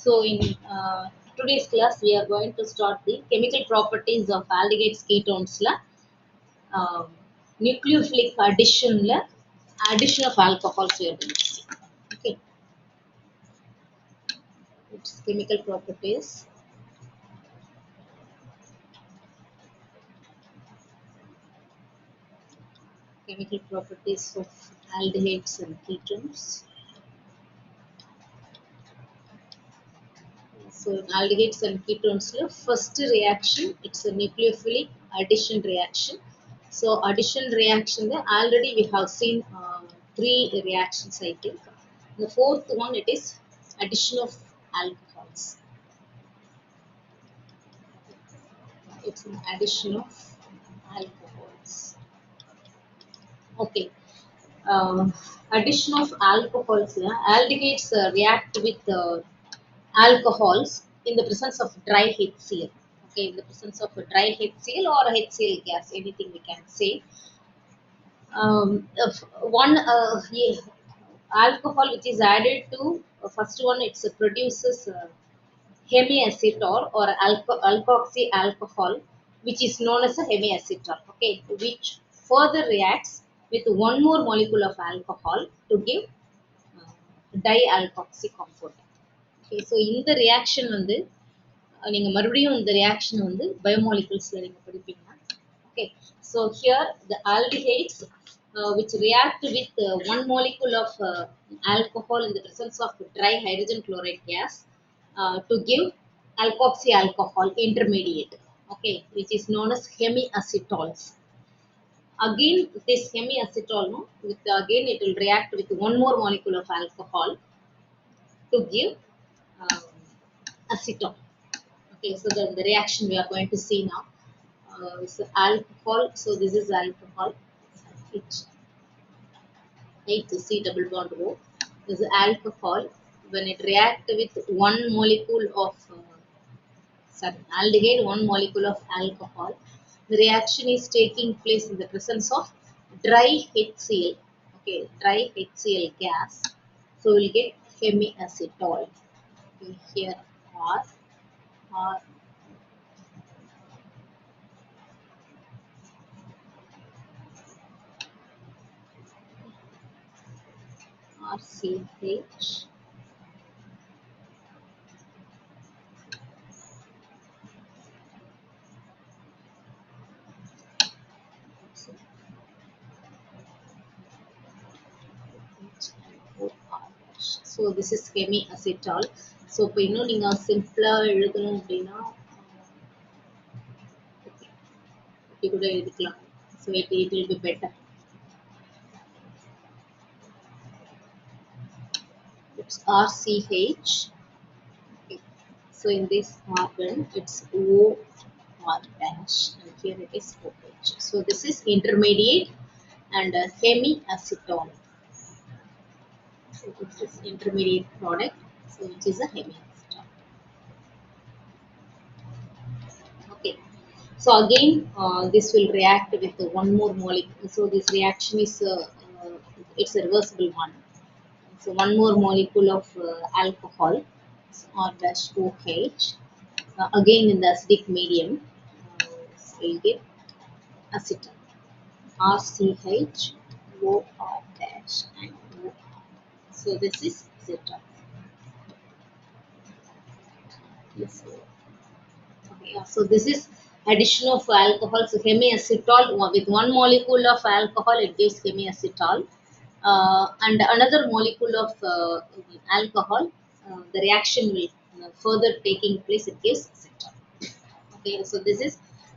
So in today's class, we are going to start the chemical properties of aldehydes ketones la um, nucleophilic addition la addition of alcohols we are going to see. Okay, it's chemical properties. Chemical properties of aldehydes and ketones. So in aldehydes and ketones, first reaction it's a nucleophilic addition reaction. So addition reaction, already we have seen three reactions I think. The fourth one it is addition of alcohols. It's an addition of alcohols. Okay. Uh, Addition of alcohols. Aldehydes react with alcohols in the presence of dry HCl. Okay, in the presence of a dry HCl or a HCl gas, anything we can say. If one alcohol which is added to first one, it produces hemiacetal or alkoxy alcohol, which is known as a hemiacetal. Okay, which further reacts with one more molecule of alcohol to give dialkoxy compound. Okay, so இந்த reaction வந்து நீங்க மறுபடியும் இந்த reaction வந்து பயோமாலிகுல்ஸ்ல நீங்க படிப்பீங்க. Okay, so here the aldehydes which react with one molecule of alcohol in the presence of dry hydrogen chloride gas to give alkoxy alcohol intermediate, okay, which is known as hemiacetols. Again this hemiacetal, no, with again it will react with one more molecule of alcohol to give um, acetone. Okay, so the reaction we are going to see now. So alcohol, so this is alcohol, H C double bond O. This is alcohol. When it reacts with one molecule of aldehyde, one molecule of alcohol, the reaction is taking place in the presence of dry HCl. Okay, dry HCl gas. So we'll get hemiacetol. Okay, here R RCH. So this is hemiacetal. So இப்போ இன்னும் நீங்க சிம்பிளா எழுதணும் அப்படின்னா இப்படி கூட எழுதிக்கலாம். So it will be better. It's RCH. Okay. So in this carbon it's OR dash and here it is OH. So this is intermediate and hemiacetol. So this is intermediate product, so which is a hemiacetol. Okay, so again this will react with one more molecule. So this reaction is it's a reversible one. So one more molecule of alcohol or dash OH again in the acidic medium. So you get acetone, RCH OR dash and OR. So this is acetone. Yes. Okay, so this is addition of alcohol. So hemiacetal with one molecule of alcohol it gives hemiacetal, and another molecule of alcohol. The reaction will further taking place. It gives acetol. Okay, so this is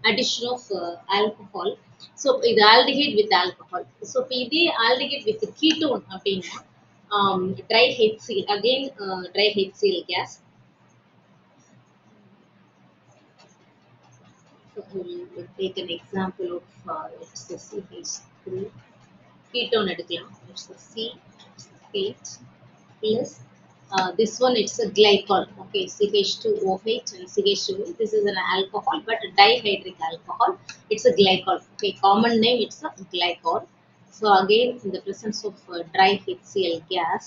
addition of alcohol. So the aldehyde with alcohol. So the aldehyde with the ketone அப்படின்னா dry HCl again dry HCl gas. So we'll take an example of it's the CH3 ketone எடுக்கலாம். It's a CH plus this one it's a glycol. Okay, CH2OH and CH2. This is an alcohol, but a dihydric alcohol. It's a glycol. Okay, common name it's a glycol. So again, in the presence of dry HCl gas,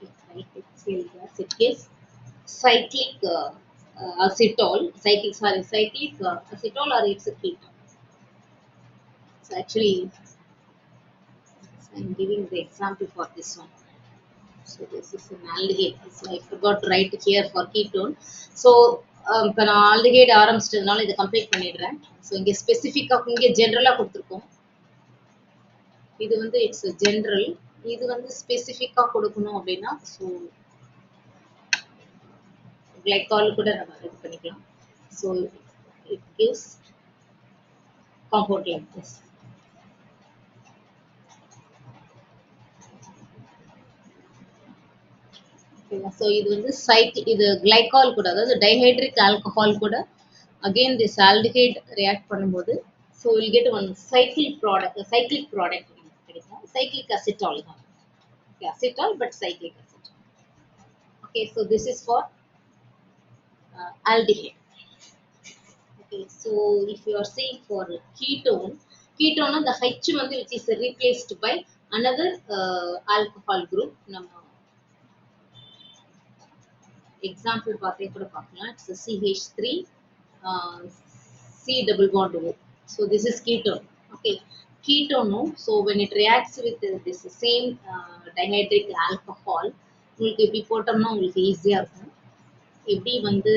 okay, dry HCl gas, it gives cyclic acetol, cyclic acetol, or it's a ketone. So actually, I'm giving the example for this one. So this is an aldehyde. So I forgot to write here for ketone. So இப்போ நான் aldehyde ஆரம்பிச்சிட்டதுனால இதை complete பண்ணிடுறேன். So இங்கே ஸ்பெசிஃபிக்காக இங்கே ஜென்ரலாக கொடுத்துருக்கோம். இது வந்து இட்ஸ் ஜென்ரல். இது வந்து ஸ்பெசிஃபிக்காக கொடுக்கணும் அப்படின்னா ஸோ கிளைகால் கூட நம்ம இது பண்ணிக்கலாம். So it gives compound like this. So இது வந்து இது கிளைகால் கூட, அதாவது டைஹைட்ரிக் ஆல்கஹால் கூட அகெயின் திஸ் ஆல்டிஹைட் ரியாக்ட் பண்ணும்போது so will get one cyclic product கிடைக்கும். சைக்கிளிக் அசிட்டால் தான். Okay, acetal but cyclic acetal. Okay, so this is for aldehyde. Okay, so if you are saying for ketone the H வந்து which is replaced by another alcohol group. நம்ம example பார்த்தே கூட பார்க்கலாம். It's a CH3 C double bond O. So this is ketone. Okay, ketone. So when it reacts with this same dihydric alcohol, உங்களுக்கு இப்படி போட்டோம்னா உங்களுக்கு ஈஸியா இருக்கும். எப்படி வந்து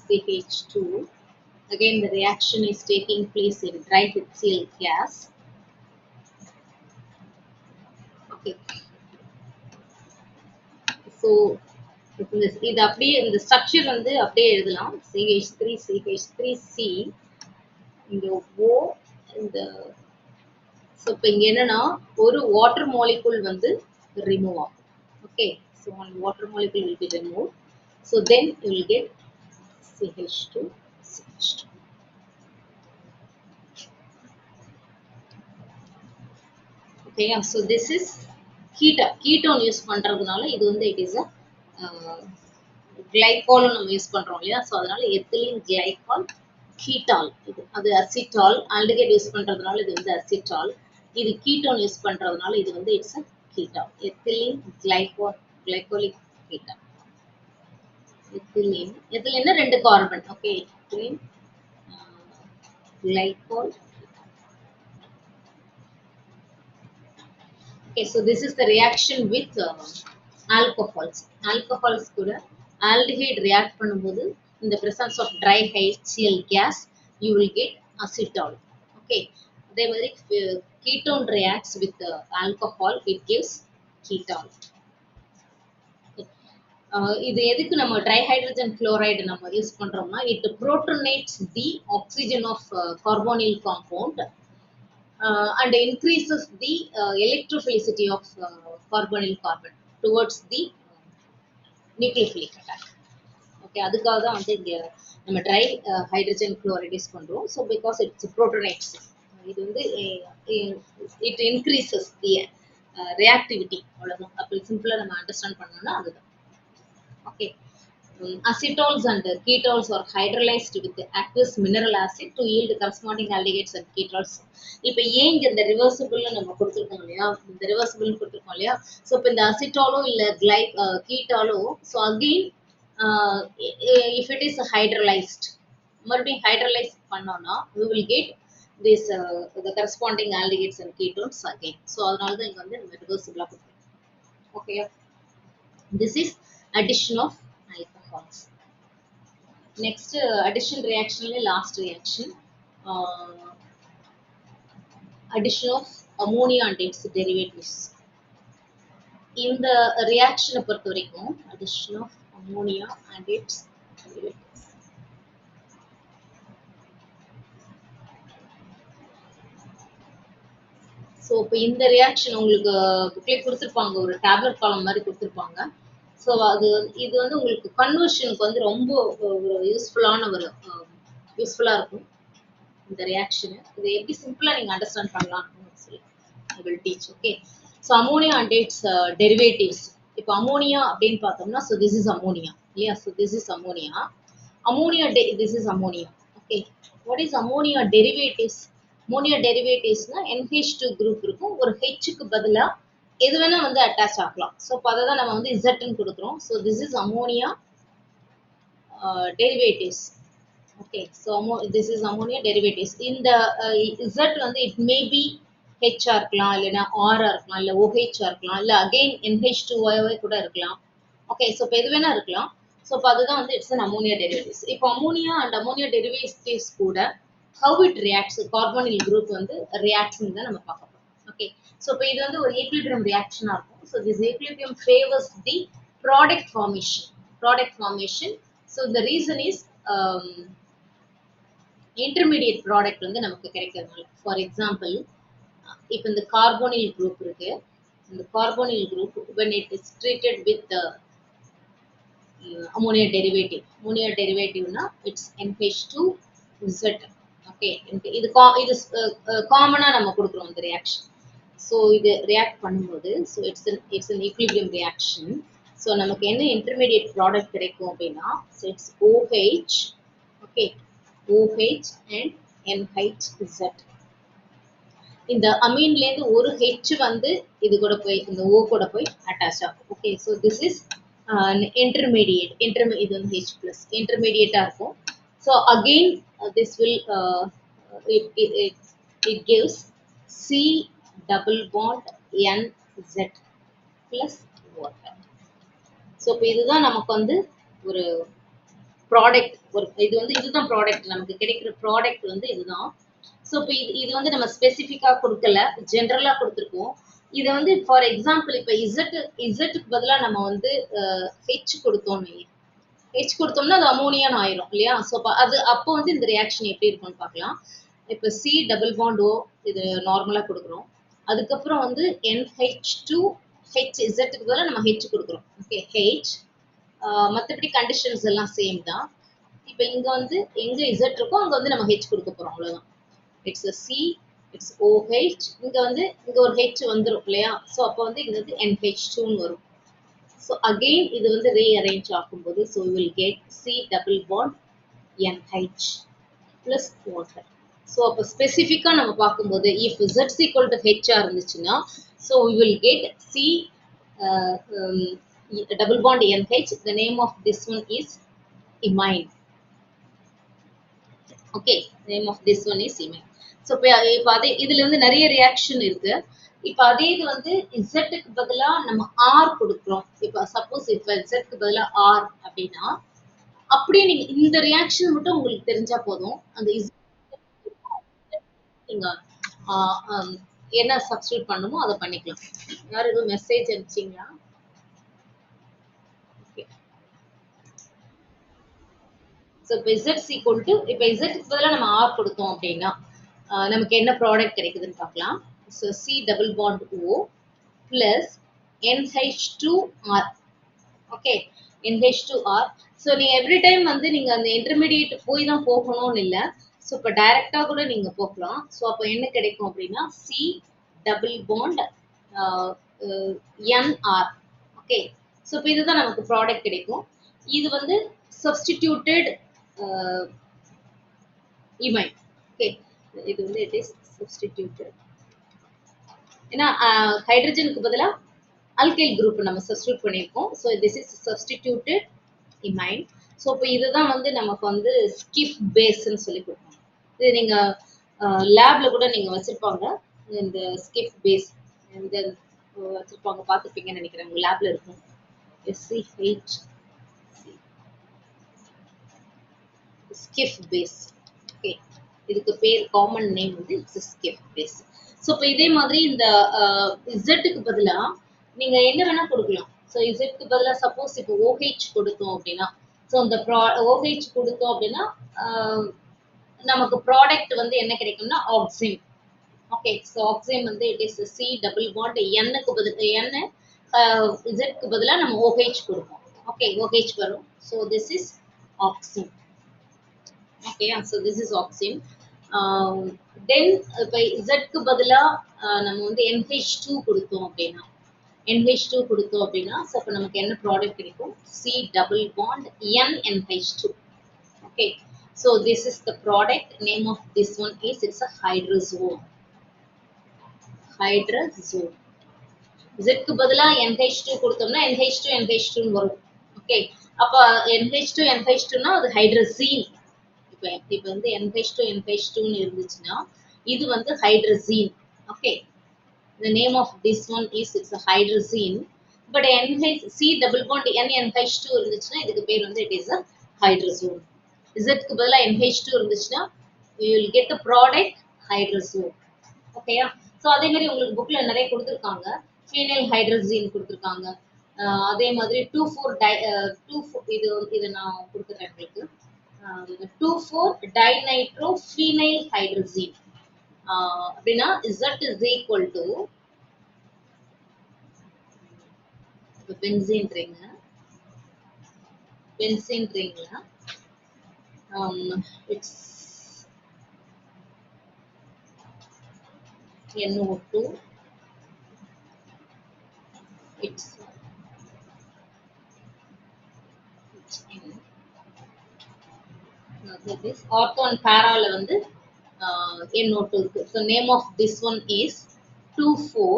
CH2, again the reaction is taking place in dry HCl gas. Okay, so இது அப்படியே இந்த ஸ்ட்ரக்சர் வந்து அப்படியே எழுதலாம். CH3C இங்க O இந்த ஸோ இப்போ இங்க என்னன்னா ஒரு வாட்டர் மாலிகுல் வந்து ரிமூவ் ஆகும். Okay, so one water molecule will be removed. So then you will get CH2. Okay, so this is ketone use பண்றதுனால இது வந்து it is a கிளைகால் நம்ம யூஸ் பண்றோம் இல்லையா? ஸோ அதனால எத்திலீன் கிளைகால் கீட்டால். இது அது அசிட்டால். ஆல்டிஹைட் யூஸ் பண்றதுனால இது வந்து அசிட்டால். இது கீட்டோன் யூஸ் பண்றதுனால இது வந்து it's ketal. Ethylene glycolic ketal. Ethylene ரெண்டு carbon. Okay, ethylene glycol. Okay, so this is the reaction with alcohols. Alcohols கூட aldehyde react பண்ணும்போது in the presence of dry HCl gas you will get acetol. Okay, அதே மாதிரி ketone reacts with alcohol, it gives ketone. இது எதுக்கு நம்ம ட்ரைஹைட்ரஜன் chloride நம்ம use பண்றோம்னா it protonates the oxygen of carbonyl compound and increases the electrophilicity of carbonyl carbon towards the nucleophilic attack. Okay, அதுக்காக தான் வந்து இங்க நம்ம ட்ரை ஹைட்ரஜன் குளோரைடு யூஸ் பண்றோம். So because it's protonates. இது வந்து இட் இன்க்ரீசஸ் தி ரியாக்டிவிட்டி. அவ்வளோதான். அப்படி சிம்பிளாக நம்ம அண்டர்ஸ்டாண்ட் பண்ணோம்னா அதுதான். Okay, acetols and ketols are hydrolyzed with aqueous mineral acid to yield corresponding aldehydes and ketols. இப்போ ஏன் இங்க இந்த ரிவர்சிபிள் நம்ம கொடுத்துருக்கோம் இல்லையா? இந்த ரிவர்சிபிள் கொடுத்துருக்கோம் இல்லையா? ஸோ இப்போ இந்த அசிட்டாலோ இல்லை கீட்டாலோ so again if it is hydrolyzed, மறுபடியும் hydrolyze பண்ணோம்னா we will get this the corresponding aldehydes and ketones again. So அதனால தான் இங்க வந்து நம்ம ரிவர்சிபிளாக கொடுத்துருக்கோம். Okay, this is addition of alcohols. Next addition reaction last reaction, addition of ammonia and its derivatives. இந்த reaction பொறுத்த வரைக்கும் addition of ammonia and its derivatives. So இப்போ இந்த ரியாக்ஷன் உங்களுக்கு புக்லேயே கொடுத்துருப்பாங்க, ஒரு டேப்லெட் காலம் மாதிரி கொடுத்துருப்பாங்க. ஸோ இது வந்து உங்களுக்கு கன்வர்ஷனுக்கு வந்து ரொம்ப ஒரு யூஸ்ஃபுல்லாக இருக்கும் இந்த ரியாக்ஷனு. இதை எப்படி சிம்பிளாக நீங்கள் அண்டர்ஸ்டாண்ட் பண்ணலாம்னு சொல்லி I will teach. Okay, so ammonia and its derivatives. இப்போ அமோனியா அப்படின்னு பார்த்தோம்னா ஸோ திஸ் இஸ் அமோனியா இல்லையா? So this is ammonia. This is ammonia. Okay, what is ammonia derivatives? Ammonia டெரிவேட்டிவ்ஸ்னா NH2 குரூப் இருக்கும். ஒரு ஹெச்சுக்கு பதிலாக எது வேணா வந்து அட்டாச் ஆகலாம். ஸோ இப்போ அதை தான் நம்ம வந்து இசட்னு கொடுக்குறோம். So this is ammonia derivatives. Okay, so this is ammonia derivatives. இந்த Z வந்து it may be H இருக்கலாம், இல்லைன்னா R இருக்கலாம், இல்லை OH இருக்கலாம், இல்லை again NH2OH கூட இருக்கலாம். ஓகே, ஸோ இப்போ எது வேணா இருக்கலாம். ஸோ இப்போ அதுதான் வந்து இட்ஸ் அன் அமோனியா டெரிவேட்டிவ்ஸ். இப்போ அமோனியா அண்ட் அமோனியா டெரிவேட்டிவ்ஸ் கூட ஹவு இட் ரியாக்ட்ஸ், கார்பானில் குரூப் வந்து ரியாக்ஷன் தான் நம்ம பார்க்க போகிறோம். ஓகே, ஸோ இப்போ இது வந்து ஒரு ஈக்லிபிரியம் ரியாக்ஷனாக இருக்கும். So this equilibrium favours the product formation. Product formation. So the reason is intermediate product வந்து நமக்கு கிடைக்கிறதுனால. ஃபார் எக்ஸாம்பிள், இப்போ இந்த கார்போனில் குரூப் இருக்கு. இந்த கார்போனில் group when it is treated with the ammonia derivative. Ammonia derivative na it's NH2Z. Okay, இது காமனா நம்ம கொடுக்குறோம் இந்த ரியாக்ஷன். ஸோ இது ரியாக்ட் பண்ணும்போது so it's an equilibrium reaction. So நமக்கு என்ன இன்டர்மீடியட் ப்ராடக்ட் கிடைக்கும் அப்படின்னா, so it's OH. Okay, OH and NHZ. இந்த அமீன்லேருந்து ஒரு H வந்து இது கூட போய் இந்த O கூட போய் அட்டாச் ஆகும். Okay, so this is intermediate. இது வந்து H ப்ளஸ் இன்டர்மீடியேட்டாக இருக்கும். So again this will it gives C double bond NZ plus water. So இப்போ இதுதான் நமக்கு வந்து ஒரு ப்ராடக்ட். ஒரு இது வந்து இதுதான் ப்ராடக்ட், நமக்கு கிடைக்கிற ப்ராடக்ட் வந்து இதுதான். ஸோ இப்போ இது வந்து நம்ம ஸ்பெசிஃபிக்காக கொடுக்கல, ஜென்ரலாக கொடுத்துருக்கோம். இதை வந்து ஃபார் எக்ஸாம்பிள் இப்போ இசட்டுக்கு பதிலாக நம்ம வந்து ஹெச் கொடுத்தோம்னு, ஹெச் கொடுத்தோம்னா அது அமோனியான்னு ஆயிரும் இல்லையா? ஸோ அது அப்போ வந்து இந்த ரியாக்ஷன் எப்படி இருக்கும்னு பார்க்கலாம். இப்போ C டபுள் பாண்ட் O இது நார்மலாக கொடுக்குறோம். அதுக்கப்புறம் வந்து NH2 H, இசட்டுக்கு பதிலாக நம்ம ஹெச் கொடுக்குறோம். Okay, H. மற்றபடி கண்டிஷன்ஸ் எல்லாம் சேம் தான். இப்போ இங்கே வந்து எங்கே இசட் இருக்கோ அங்கே வந்து நம்ம ஹெச் கொடுக்க போகிறோம், அவ்வளோதான். It's C, it's OH. இங்கே வந்து இங்கே ஒரு ஹெச் வந்துடும் இல்லையா? ஸோ அப்போ வந்து இங்கே வந்து NH2ன்னு வரும். ஸோ அகெயின் இது வந்து ரீஅரேஞ்ச் ஆகும்போது so we will get C double bond NH plus water. So அப்போ ஸ்பெசிஃபிக்காக நம்ம பார்க்கும்போது இஃப் Z ஈக்குவல் டு ஹெச்ஆ இருந்துச்சுன்னா so we will get C double bond NH. The name of this one is imine. Okay, the name of this one is imine. So இப்போ அதே இதுல வந்து நிறைய ரியாக்ஷன் இருக்கு. இப்போ அதே இது வந்து இசட்டுக்கு பதிலா நம்ம R கொடுக்குறோம். இப்போ சப்போஸ் இப்போ இசட்டுக்கு பதிலா R அப்படின்னா அப்படியே நீங்க இந்த ரியாக்ஷன் மட்டும் உங்களுக்கு தெரிஞ்சா போதும். அந்த நீங்க என்ன சப்ஸ்டியூட் பண்ணுமோ அதை பண்ணிக்கலாம். யாரும் எதுவும் மெசேஜ் அனுப்பிச்சிங்களா? ஸோ இப்போ இசட் ஈக்குவல் டு இப்போ இசட்டுக்கு பதிலாக நம்ம R கொடுத்தோம் அப்படின்னா நமக்கு என்ன ப்ராடக்ட் கிடைக்குதுன்னு பார்க்கலாம். So C double bond O plus NH2R. Okay, NH2R. So நீங்கள் எவ்ரி டைம் வந்து நீங்கள் அந்த இன்டர்மீடியேட் போய் தான் போகணும்னு இல்லை. ஸோ இப்போ டைரெக்டாக கூட நீங்கள் போகலாம். ஸோ அப்போ என்ன கிடைக்கும் அப்படின்னா C double bond NR. Okay, so இப்போ இதுதான் நமக்கு ப்ராடக்ட் கிடைக்கும். இது வந்து சப்ஸ்டிடியூட்டட் imine. ஓகே, இது வந்து இட் இஸ் சப்ஸ்டிடியூட்டட். ஏன்னா ஹைட்ரஜனுக்கு பதிலாக அல்கைல் குரூப் நம்ம சப்ஸ்டிடியூட் பண்ணியிருக்கோம். So this is substituted imine. So இப்போ இதுதான் வந்து நமக்கு வந்து ஸ்கிஃப் பேஸ்ன்னு சொல்லி கொடுப்போம். இது நீங்கள் லேப்ல கூட நீங்கள் வச்சிருப்பாங்க, இந்த ஸ்கிஃப் பேஸ் இந்த வச்சிருப்பாங்க, பார்த்துருப்பீங்கன்னு நினைக்கிறேன். உங்கள் லேப்ல இருக்கும். SCH skiff base. ஓகே, இதுக்கு பேர் காமன் நேம் வந்து ஸ்கிஃப் பேஸ். ஸோ இப்போ இதே மாதிரி இந்த இசட்டுக்கு பதிலாக நீங்கள் என்ன வேணால் கொடுக்கலாம். ஸோ இசட்டுக்கு பதிலாக சப்போஸ் இப்போ OH கொடுத்தோம் அப்படின்னா ஸோ இந்த OH கொடுத்தோம் அப்படின்னா நமக்கு ப்ராடக்ட் வந்து என்ன கிடைக்கும்னா ஆக்சின். ஓகே, ஸோ ஆக்சின் வந்து it is C double bond Nக்கு பதில் N, இசட்க்கு பதிலாக நம்ம OH கொடுப்போம். ஓகே, OH வரும். So this is oxime. Okay, so this is oxime. Then இப்போ இசட்க்கு பதிலாக நம்ம வந்து NH2 கொடுத்தோம் அப்படின்னா NH2 கொடுத்தோம் அப்படின்னா ஸோ அப்போ நமக்கு என்ன ப்ராடக்ட் கிடைக்கும்? C double bond NNH2. Okay, so this is the product. Name of this one is it's a hydrazone. Hydrazone. Z க்கு பதிலா NH2 கொடுத்தோம்னா NH2 NH2 ன்னு வரும். ஓகே. அப்ப NH2 NH2 னா அது ஹைட்ரசீன். இப்ப வந்து NH2 NH2 ன்னு இருந்துச்சுன்னா இது வந்து ஹைட்ரசீன். Okay. The name of this one is it's a hydrazine. But NH C double bond NNH2 இருந்துச்சுன்னா இதுக்கு பேர் வந்து it is a hydrazone. Z க்கு பதிலா NH2 இருந்துச்சுன்னா you will get the product hydrazone. ஓகேயா? ஸோ அதே மாதிரி உங்களுக்கு புக்ல நிறைய கொடுத்துருக்காங்க. ஃபீனைல் ஹைட்ரசீன் கொடுத்துருக்காங்க. அதே மாதிரி 2,4 இது நான் கொடுத்துறேன் உங்களுக்கு. 2,4 டைநைட்ரோ ஃபீனைல் ஹைட்ரசீன். அப்படின்னா Z is equal to பென்சீன்றீங்க. It's NO2. It's this ortho and para ல வந்து NO2 இருக்கு. So name of this one is 2,4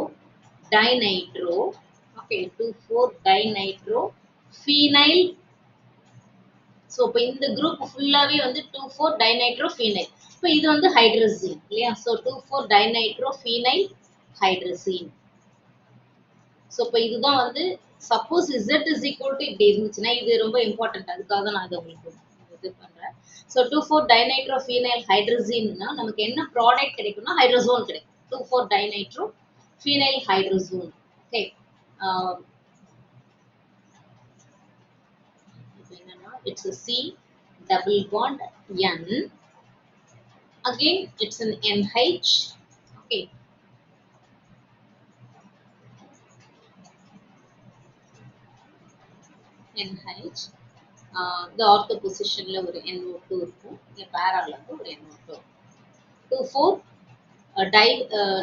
dinitro. Okay, 2,4 dinitro phenyl. So இப்போ இந்த குரூப் ஃபுல்லாவே வந்து 2,4 dinitro phenyl. இப்போ இது வந்து ஹைட்ரசீன் இல்லையா? So 2,4 dinitro phenyl hydrazine. So இப்போ இதுதான் வந்து suppose Z is equal to இப்படி இருந்துச்சுன்னா இது ரொம்ப இம்பார்ட்டன்ட். அதுக்காக தான் நான் இதை உங்களுக்கு இது பண்றேன். ஸோ 2,4 டைநைட்ரோ ஃபீனைல் ஹைட்ரசீன்னா நமக்கு என்ன ப்ராடக்ட் கிடைக்கும்னா ஹைட்ரசோன் கிடைக்கும். 2,4 டைநைட்ரோ ஃபீனைல் ஹைட்ரசோன். ஓகே. என்னன்னா it's C double bond N. Again it's an NH. Okay. NH. The ortho position ல ஒரு NO2 இருக்கும். இங்க பேரால வந்து ஒரு NO2. 2,4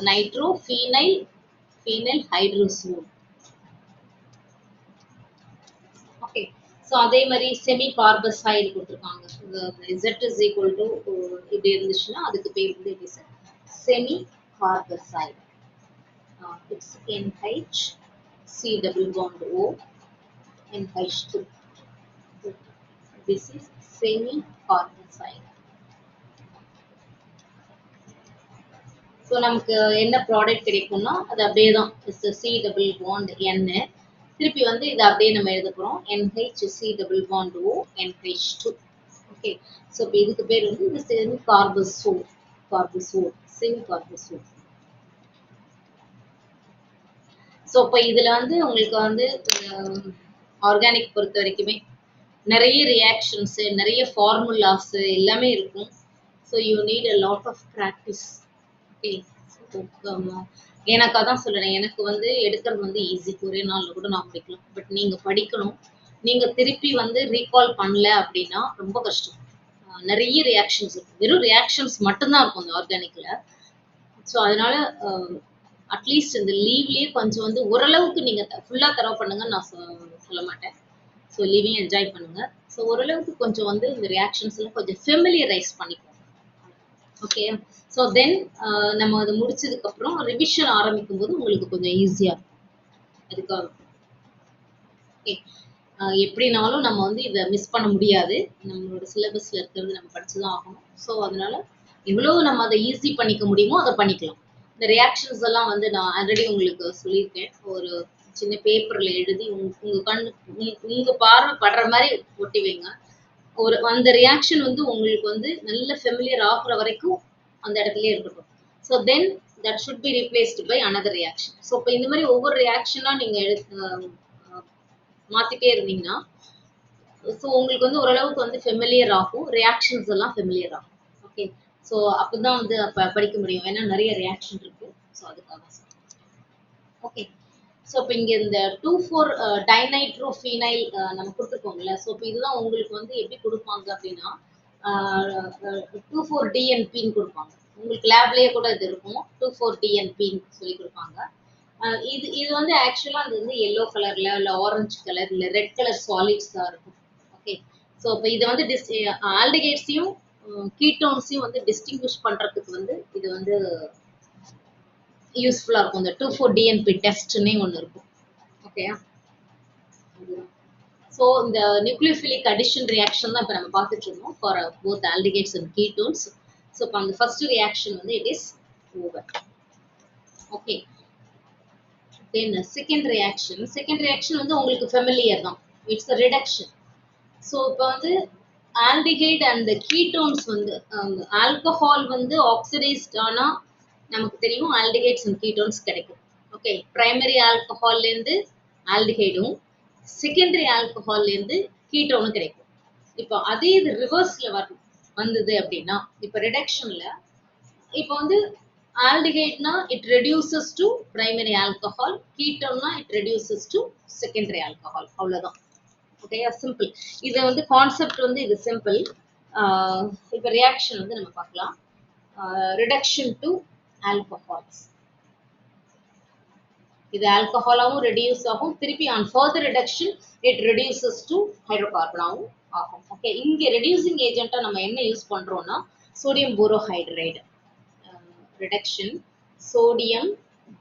nitro phenyl hydrazone. Okay. So அதே மாதிரி செமி கார்பசைடு கொடுத்துருக்காங்க. Z is equal to இப்படி இருந்துச்சுன்னா அதுக்கு பேர் வந்து it is semi carbazide. It's NH C double bond O NH2. This is semi carbazide. So நமக்கு என்ன ப்ராடக்ட் கிடைக்கும்னா அது அப்படியே தான் C double bond N. திருப்பி வந்து இதை அப்படியே நம்ம எழுத போகிறோம் NH C double bond O NH2. Okay. So இப்போ இதுக்கு பேர் வந்து இது semi carbazole. Semi carbazole. So இப்போ இதில் வந்து உங்களுக்கு வந்து ஆர்கானிக் பொறுத்த வரைக்குமே நிறைய ரியாக்ஷன்ஸு நிறைய ஃபார்முலாஸு எல்லாமே இருக்கும். So you need a lot of practice. Okay. எனக்கு அதான் சொல்கிறேன், எனக்கு வந்து எடுக்கிறது வந்து ஈஸி. ஒரே நாளில் கூட நான் படிக்கலாம். பட் நீங்கள் படிக்கணும். நீங்கள் திருப்பி வந்து ரீகால் பண்ணல அப்படின்னா ரொம்ப கஷ்டம். நிறைய ரியாக்ஷன்ஸ் இருக்கும். வெறும் ரியாக்ஷன்ஸ் மட்டும்தான் இருக்கும் அந்த ஆர்கானிக்கில். ஸோ அதனால அட்லீஸ்ட் இந்த லீவ்லேயே கொஞ்சம் வந்து ஓரளவுக்கு நீங்கள் ஃபுல்லாக தரவு பண்ணுங்கன்னு நான் சொல்ல மாட்டேன். ஸோ லீவையும் என்ஜாய் பண்ணுங்க. ஸோ ஓரளவுக்கு கொஞ்சம் வந்து இந்த ரியாக்ஷன்ஸ் எல்லாம் கொஞ்சம் ஃபெமிலியரைஸ் பண்ணிக்கோங்க. ஓகே. ஸோ தென் நம்ம அதை முடிச்சதுக்கப்புறம் ரிவிஷன் ஆரம்பிக்கும் போது உங்களுக்கு கொஞ்சம் ஈஸியாக இருக்கும். அதுக்காக ஓகே. எப்படினாலும் நம்ம வந்து இதை மிஸ் பண்ண முடியாது. நம்மளோட சிலபஸில் இருக்கிறது நம்ம படிச்சு தான் ஆகணும். ஸோ அதனால எவ்வளோ நம்ம அதை ஈஸி பண்ணிக்க முடியுமோ அதை பண்ணிக்கலாம். இந்த ரியாக்ஷன்ஸ் எல்லாம் வந்து நான் ஆல்ரெடி உங்களுக்கு சொல்லியிருக்கேன். ஒரு சின்ன பேப்பர்ல எழுதி உங்க பார்வை படுற மாதிரி ஒட்டி வைங்க. அந்த ரியாக்ஷன் வந்து உங்களுக்கு வந்து நல்ல ஃபெமிலியர் ஆகுற வரைக்கும் அந்த இடத்துலயே இருக்கட்டும். So then that should be replaced by another reaction. So இப்போ இந்த மாதிரி ஒவ்வொரு ரியாக்ஷனா நீங்க மாத்திட்டே இருந்தீங்கன்னா ஸோ உங்களுக்கு வந்து ஓரளவுக்கு வந்து ஃபெமிலியர் ஆகும். ரியாக்ஷன்ஸ் எல்லாம் ஃபெமிலியர் ஆகும். ஓகே. ஸோ அப்பதான் வந்து படிக்க முடியும். ஏன்னா நிறைய ரியாக்ஷன் இருக்கு. ஸோ அதுக்காக ஓகே. ஸோ இப்போ இங்கே இந்த 2,4 டைநைட்ரோ ஃபீனைல் நம்ம கொடுத்துருக்கோம்ல. ஸோ இப்போ இதுதான் உங்களுக்கு வந்து எப்படி கொடுப்பாங்க அப்படின்னா 2,4 DNPன்னு கொடுப்பாங்க. உங்களுக்கு லேப்லேயே கூட இது இருக்கும். 2,4 DNPன்னு சொல்லி கொடுப்பாங்க. இது வந்து ஆக்சுவலாக அது வந்து எல்லோ கலர்ல இல்லை ஆரஞ்சு கலர் இல்லை ரெட் கலர் சாலிட்ஸாக இருக்கும். ஓகே. ஸோ இப்போ இதை வந்து ஆல்டிகேட்ஸையும் கீட்டோன்ஸையும் வந்து டிஸ்டிங்விஷ் பண்ணுறதுக்கு வந்து இது வந்து யூஸ்ஃபுல்லா இருக்கும். இந்த 2,4-DNP டெஸ்ட்னே ஒண்ணு இருக்கும். ஓகேயா? ஸோ இந்த நியூக்ளியோஃபிலிக் அடிஷன் ரியாக்ஷன் தான் இப்போ நம்ம பார்த்துட்டு இருந்தோம் for both aldehydes and ketones. So இப்போ அந்த ஃபர்ஸ்ட் ரியாக்ஷன் வந்து it is over. Okay, then second reaction வந்து உங்களுக்கு ஃபெமிலியர் தான். It's a reduction. ஸோ இப்போ வந்து ஆல்டிகைட் அண்ட் கீட்டோன்ஸ் வந்து ஆல்கஹால் வந்து ஆக்சிடைஸ்ட் ஆனா நமக்கு தெரியும் ஆல்டிகைட்ஸ் அண்ட் கீட்டோன்ஸ் கிடைக்கும். ஓகே, பிரைமரி ஆல்கஹால்லேருந்து ஆல்டிகைடும் செகண்டரி ஆல்கஹால்லேருந்து கீட்டோனும் கிடைக்கும். இப்போ அதே இது ரிவர்ஸ்ல வந்தது அப்படின்னா, இப்போ ரிடக்ஷன்ல இப்போ வந்து ஆல்டிகைட்னா it reduces to primary alcohol, கீட்டோன்னா it reduces to secondary alcohol. அவ்வளோதான். ஓகேயா, சிம்பிள். இது வந்து கான்செப்ட் வந்து இது சிம்பிள். இப்போ ரியாக்ஷன் வந்து நம்ம பார்க்கலாம். Reduction to alcohols. இது ஆல்கஹாலாவும் ரெடியூஸ் ஆகும். திருப்பி on further reduction it reduces to ஹைட்ரோகார்பனாவும் ஆகும். ஓகே, இங்கே ரெடியூசிங் ஏஜென்ட்டா நம்ம என்ன யூஸ் பண்றோம்னா sodium borohydride. Reduction sodium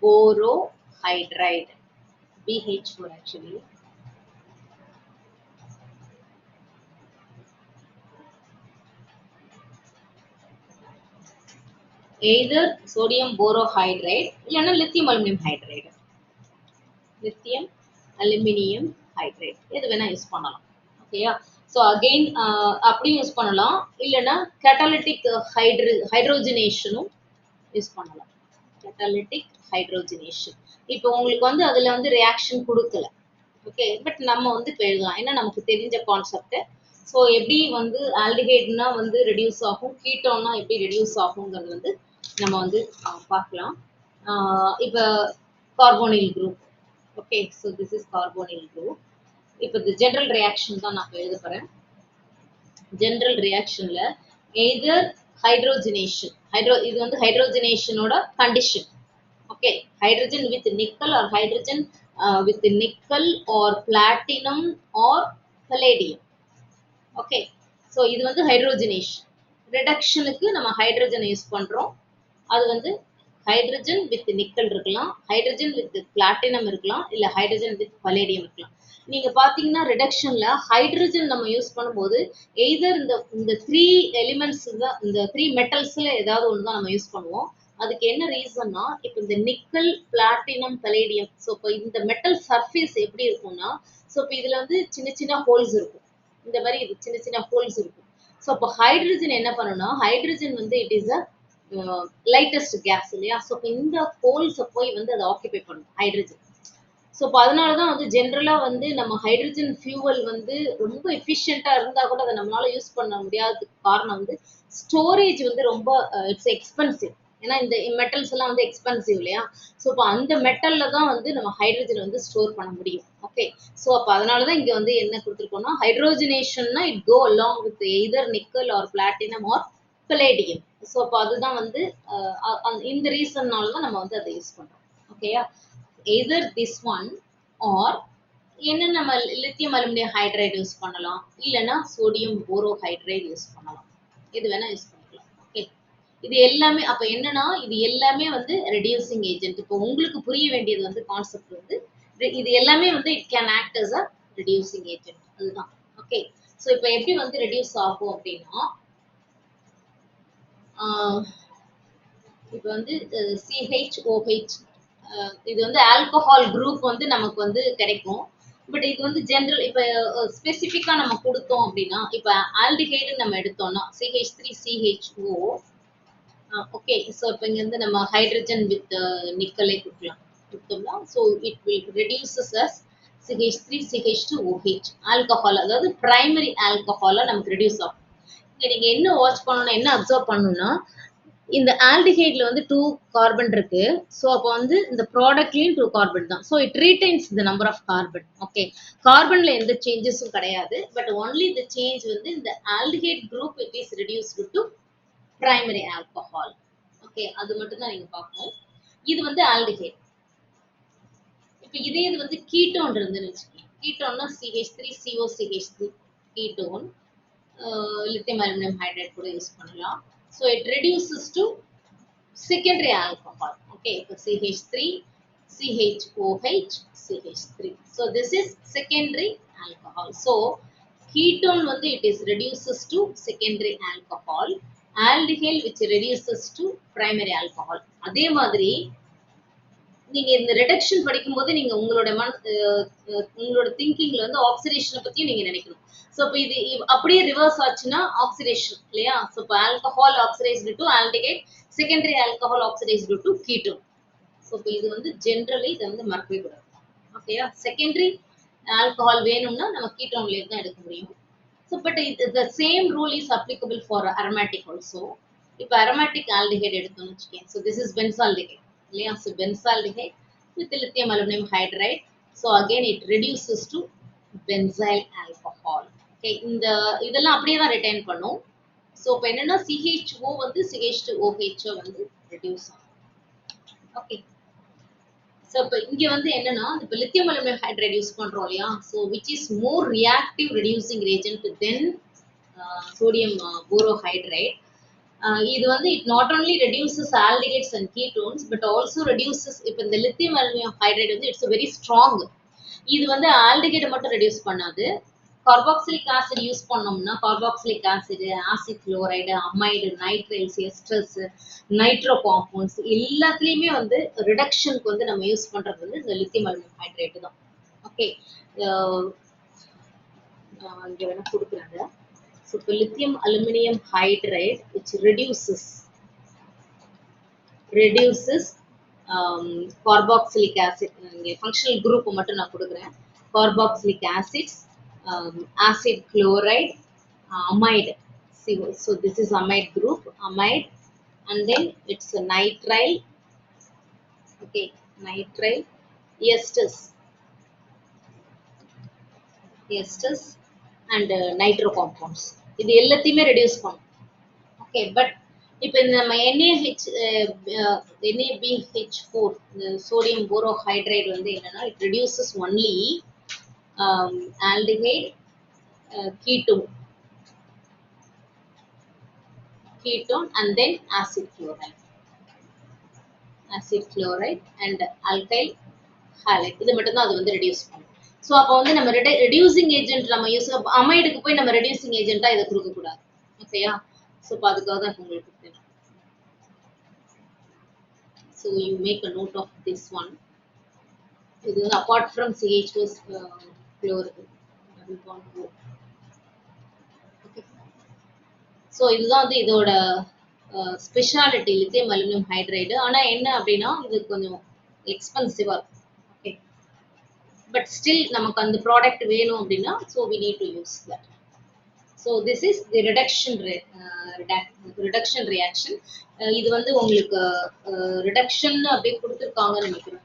borohydride, BH4 actually. Either sodium borohydride இல்லைன்னா lithium aluminium hydride. Lithium aluminium hydride எது வேணா யூஸ் பண்ணலாம். ஓகேயா? ஸோ அகெயின் அப்படியும் யூஸ் பண்ணலாம், இல்லைன்னா கேட்டலிட்டிக் ஹைட்ரோஜனேஷனும் யூஸ் பண்ணலாம். கேட்டலிட்டிக் ஹைட்ரோஜனேஷன் இப்போ உங்களுக்கு வந்து அதுல வந்து ரியாக்ஷன் கொடுக்கல. ஓகே, பட் நம்ம வந்து இப்போ எழுதலாம், ஏன்னா நமக்கு தெரிஞ்ச கான்செப்ட். ஸோ எப்படி வந்து ஆல்டிகைட்னா வந்து ரெடியூஸ் ஆகும், கீட்டோன்னா எப்படி ரெடியூஸ் ஆகுங்கிறது வந்து நம்ம வந்து பார்க்கலாம். இப்போ carbonyl group. Okay, so this is carbonyl group. இப்போ இந்த ஜென்ரல் ரியாக்ஷன் தான் நான் எழுத போகிறேன். ஜென்ரல் ரியாக்ஷன்ல எய்தர் ஹைட்ரோஜனேஷன், இது வந்து ஹைட்ரோஜனேஷனோட condition. Okay, hydrogen with nickel or hydrogen with nickel or platinum or palladium. Okay, so இது வந்து ஹைட்ரோஜனேஷன். ரிடக்ஷனுக்கு நம்ம ஹைட்ரஜன் யூஸ் பண்றோம். அது வந்து ஹைட்ரஜன் வித் நிக்கல் இருக்கலாம், ஹைட்ரஜன் வித் பிளாட்டினம் இருக்கலாம், இல்ல ஹைட்ரஜன் வித் பலேடியம் இருக்கலாம். நீங்க பாத்தீங்கன்னா ரிடக்ஷன்ல ஹைட்ரஜன் நம்ம யூஸ் பண்ணும்போது எய்தர் இந்த 3 எலிமெண்ட்ஸ் தான், இந்த 3 மெட்டல்ஸ்ல ஏதாவது ஒன்று தான் நம்ம யூஸ் பண்ணுவோம். அதுக்கு என்ன ரீசன்னா, இப்போ இந்த நிக்கல், பிளாட்டினம், பலேடியம், ஸோ இப்போ இந்த மெட்டல் சர்ஃபேஸ் எப்படி இருக்கும்னா, ஸோ இப்போ இதுல வந்து சின்ன சின்ன ஹோல்ஸ் இருக்கும். இந்த மாதிரி இது சின்ன சின்ன ஹோல்ஸ் இருக்கும். ஸோ இப்போ ஹைட்ரஜன் என்ன பண்ணணும்னா, ஹைட்ரஜன் வந்து it is a lightest gas இல்லையா? ஸோ இப்போ இந்த ஹோல்ஸை போய் வந்து அதை ஆக்கியபை பண்ணும் ஹைட்ரஜன். ஸோ இப்போ அதனாலதான் வந்து ஜென்ரலா வந்து நம்ம ஹைட்ரஜன் ஃபியூவல் வந்து ரொம்ப எஃபிஷியண்டா இருந்தா கூட அதை நம்மளால யூஸ் பண்ண முடியாததுக்கு காரணம் வந்து ஸ்டோரேஜ் வந்து ரொம்ப இட்ஸ் எக்ஸ்பென்சிவ். ஏன்னா இந்த மெட்டல்ஸ் எல்லாம் வந்து எக்ஸ்பென்சிவ் இல்லையா? ஸோ இப்போ அந்த மெட்டல்ல தான் வந்து நம்ம ஹைட்ரஜன் வந்து ஸ்டோர் பண்ண முடியும். ஓகே, ஸோ அப்போ அதனாலதான் இங்க வந்து என்ன கொடுத்துருக்கோம்னா, ஹைட்ரோஜனேஷன்னா it go along with either nickel or platinum or palladium. So அப்போ அதுதான் வந்து இந்த ரீசன்னால தான் நம்ம வந்து அதை யூஸ் பண்றோம். ஓகேயா? எய்தர் திஸ் ஒன் ஆர் என்ன, நம்ம லித்தியம் அலுமினியம் ஹைட்ரைடு யூஸ் பண்ணலாம், இல்லைன்னா சோடியம் போரோஹைட்ரைடு யூஸ் பண்ணலாம். இது வேணா யூஸ் பண்ணிக்கலாம். ஓகே, இது எல்லாமே அப்ப என்னன்னா, இது எல்லாமே வந்து ரெடியூசிங் ஏஜென்ட். இப்போ உங்களுக்கு புரிய வேண்டியது வந்து கான்செப்ட் வந்து இது எல்லாமே வந்து it can act as a reducing agent. அதுதான். ஓகே, ஸோ இப்போ எப்படி வந்து ரெடியூஸ் ஆகும் அப்படின்னா, இப்போ வந்து CHOH, இது வந்து ஆல்கஹால் குரூப் வந்து நமக்கு வந்து கிடைக்கும். பட் இது வந்து ஜென்ரல், இப்போ ஸ்பெசிஃபிக்கா நம்ம கொடுத்தோம் அப்படின்னா, இப்போ ஆல்டிகைடு நம்ம எடுத்தோம்னா CH3CHO. ஓகே, ஸோ இப்போ இங்க வந்து நம்ம ஹைட்ரஜன் வித் நிக்கலை கொடுத்தோம்னா, so it will reduces as CH3CH2OH alcohol, அதாவது பிரைமரி ஆல்கஹாலா நமக்கு ரெடியூஸ் ஆகும். இங்க நீங்க என்ன வாட்ச் பண்ணணும்னா, என்ன அப்சர்வ் பண்ணணும்னா, இந்த ஆல்டிஹைட்ல வந்து 2 கார்பன் இருக்கு. ஸோ அப்போ வந்து இந்த ப்ராடக்ட்லயும் 2 கார்பன் தான். So it retains the number of carbon. Okay, கார்பன்ல எந்த சேஞ்சஸும் கிடையாது. பட் ஒன்லி த சேஞ்ச் வந்து இந்த aldehyde group it is reduced to primary alcohol. Okay, அது மட்டும் தான் நீங்க பார்க்கணும். இது வந்து ஆல்டிஹைட். இப்போ இதே இது வந்து கீட்டோன் இருந்துன்னு வச்சுக்கோங்க. கீட்டோன்னா CH3COCH3 ketone, lithium aluminium hydride கூட யூஸ் பண்ணலாம். So it reduces to secondary alcohol. Okay, so CH3, CHOH, CH3. So this is secondary alcohol. So ketone வந்து it is reduces to secondary alcohol. Aldehyde which reduces to primary alcohol. அதே மாதிரி நீங்க இந்த reduction படிக்கும்போது நீங்க உங்களோட உங்களோட திங்கிங்ல வந்து ஆக்சிடேஷனை பத்தியும் நீங்க நினைக்கணும். ஸோ இப்போ இது அப்படியே ரிவர்ஸ் ஆச்சுன்னா ஆக்சிடேஷன் இல்லையா? ஸோ இப்போ alcohol oxidised to aldehyde, secondary alcohol oxidised to ketone. So இப்போ இது வந்து ஜென்ரலி இதை வந்து மறக்கவே கூடாது. ஓகேயா? செகண்டரி ஆல்கஹால் வேணும்னா நம்ம கீட்டோன்லேயே தான் எடுக்க முடியும். So but the same rule is applicable for aromatic also. இப்போ அரோமேட்டிக் ஆல்டிகைட் எடுத்தோம்னு வச்சுக்கேன். So this is benzaldehyde. Yeah, so benzaldehyde with lithium aluminum hydride. So again it reduces to benzyl alcohol. Okay, இந்த இதெல்லாம் அப்படியே தான் retain பண்ணும். So இப்போ என்னன்னா CHO வந்து CH2OH வந்து ரெடியூஸ் ஆகும். ஓகே, ஸோ இப்போ இங்கே வந்து என்னன்னா இப்போ லித்தியம் அலுமினியம் ஹைட்ரைட் யூஸ் பண்ணுறோம் இல்லையா? So which is more reactive reducing agent than sodium borohydride. இது வந்து it not only reduces aldehydes and ketones but also reduces இப்போ இந்த lithium aluminum hydride வந்து it's a very strong. இது வந்து aldehyde மட்டும் ரெடியூஸ் பண்ணாது. கார்பாக்சிலிக் ஆசிட் யூஸ் பண்ணோம்னா carboxylic acid, acid chloride, amide, nitriles, esters, nitro compounds எல்லாத்துலேயுமே வந்து ரிடக்ஷனுக்கு வந்து நம்ம யூஸ் பண்றது வந்து இந்த லித்தியம் அலுமினியம் ஹைட்ரேட் தான். ஓகே, இங்கே வேணா கொடுக்குறாங்க. So lithium aluminum hydride which reduces carboxylic acid. Functional group மட்டும் நான் கொடுக்குறேன். Carboxylic acids, acid chloride, amide. So this is amide group, amide, and then it's a nitrile. Okay, nitrile, esters, and nitro compounds. இது எல்லாத்தையுமே reduce பண்ணும். Okay, but இப்போ இந்த நம்ம NaBH4 sodium borohydride வந்து என்னன்னா it reduces only aldehyde, ketone and then acid chloride and alkyl halide. இது மட்டும் தான் அது வந்து ரெடியூஸ் பண்ணும். ஸோ அப்போ வந்து நம்ம ரெடியூசிங் ஏஜென்ட் நம்ம யூஸ் அமைடுக்கு போய் நம்ம ரெடியூசிங் ஏஜென்ட்டா இதை கொடுக்கக்கூடாது. ஓகேயா? ஸோ இப்போ அதுக்காக தான் உங்களுக்கு தெரியும். So you make a note of this one. இது வந்து apart from CH2 chloride. Okay. So இதுதான் வந்து இதோட ஸ்பெஷாலிட்டி லித்தியம் அலுமினியம் ஹைட்ரைடு. ஆனால் என்ன அப்படின்னா இது கொஞ்சம் எக்ஸ்பென்சிவாக இருக்கும். ஓகே, பட் ஸ்டில் நமக்கு அந்த ப்ராடக்ட் வேணும் அப்படின்னா so we need to use that. So this is the reduction reaction. இது வந்து உங்களுக்கு ரிடக்ஷன் அப்படியே கொடுத்துருக்காங்கன்னு நினைக்கிறேன்.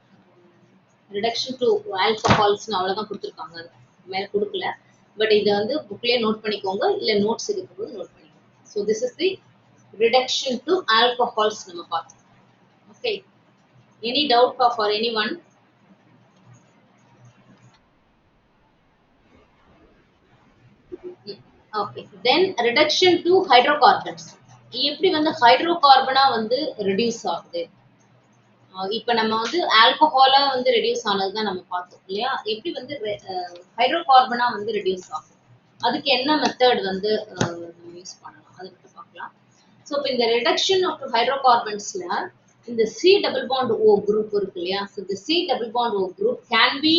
ரிடக்ஷன் டு ஆல்கஹால்ஸ்னு அவ்வளோதான் கொடுத்துருக்காங்க, மேலே கொடுக்கல. பட் இதை வந்து புக்லேயே நோட் பண்ணிக்கோங்க, இல்லை நோட்ஸ் இருக்கும்போது நோட் பண்ணிக்கோங்க. So this is the reduction to alcohols நம்ம பார்த்தோம். Okay, any doubt for any one? Okay, then reduction to hydrocarbons. எப்படி வந்து ஹைட்ரோகார்பனா வந்து ரெடியூஸ் ஆகுது? இப்போ நம்ம வந்து ஆல்கஹாலா வந்து ரெடியூஸ் ஆனது தான் நம்ம பார்த்தோம் இல்லையா? எப்படி வந்து ஹைட்ரோகார்பனா வந்து ரெடியூஸ் ஆகும், அதுக்கு என்ன மெத்தட் வந்து நம்ம யூஸ் பண்ணலாம் அதை மட்டும் பார்க்கலாம். ஸோ இப்போ இந்த ரிடக்ஷன் ஆஃப் ஹைட்ரோகார்பன்ஸ்ல இந்த C double bond O group இருக்கு இல்லையா? ஸோ இந்த C double bond O group can be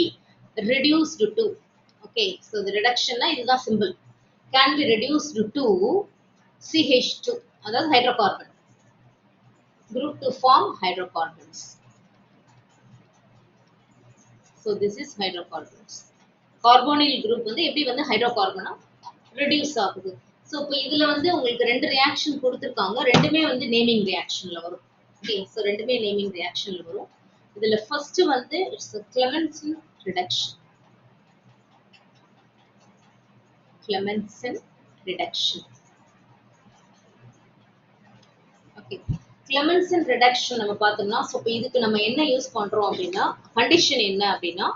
reduced to, okay, so இந்த ரிடக்ஷன்னா இதுதான் simple, can be reduced to CH2, அதாவது hydrocarbon group to form hydrocarbons. So this is hydrocarbons. Carbonyl group வந்து எப்படி வந்து ஹைட்ரோகார்பனா reduce ஆகுது. ஸோ இப்போ இதுல வந்து உங்களுக்கு ரெண்டு ரியாக்ஷன் கொடுத்துருக்காங்க, ரெண்டுமே வந்து நேமிங் ரியாக்ஷன்ல வரும். ஓகே, ஸோ ரெண்டுமே நேமிங் ரியாக்ஷன்ல வரும். இதுல ஃபர்ஸ்ட் வந்து it's Clemmensen reduction. Clemmensen reduction. Okay, Clemmensen reduction நம்ம பார்த்தோம்னா, ஸோ இப்போ இதுக்கு நம்ம என்ன யூஸ் பண்றோம் அப்படின்னா, கண்டிஷன் என்ன அப்படின்னா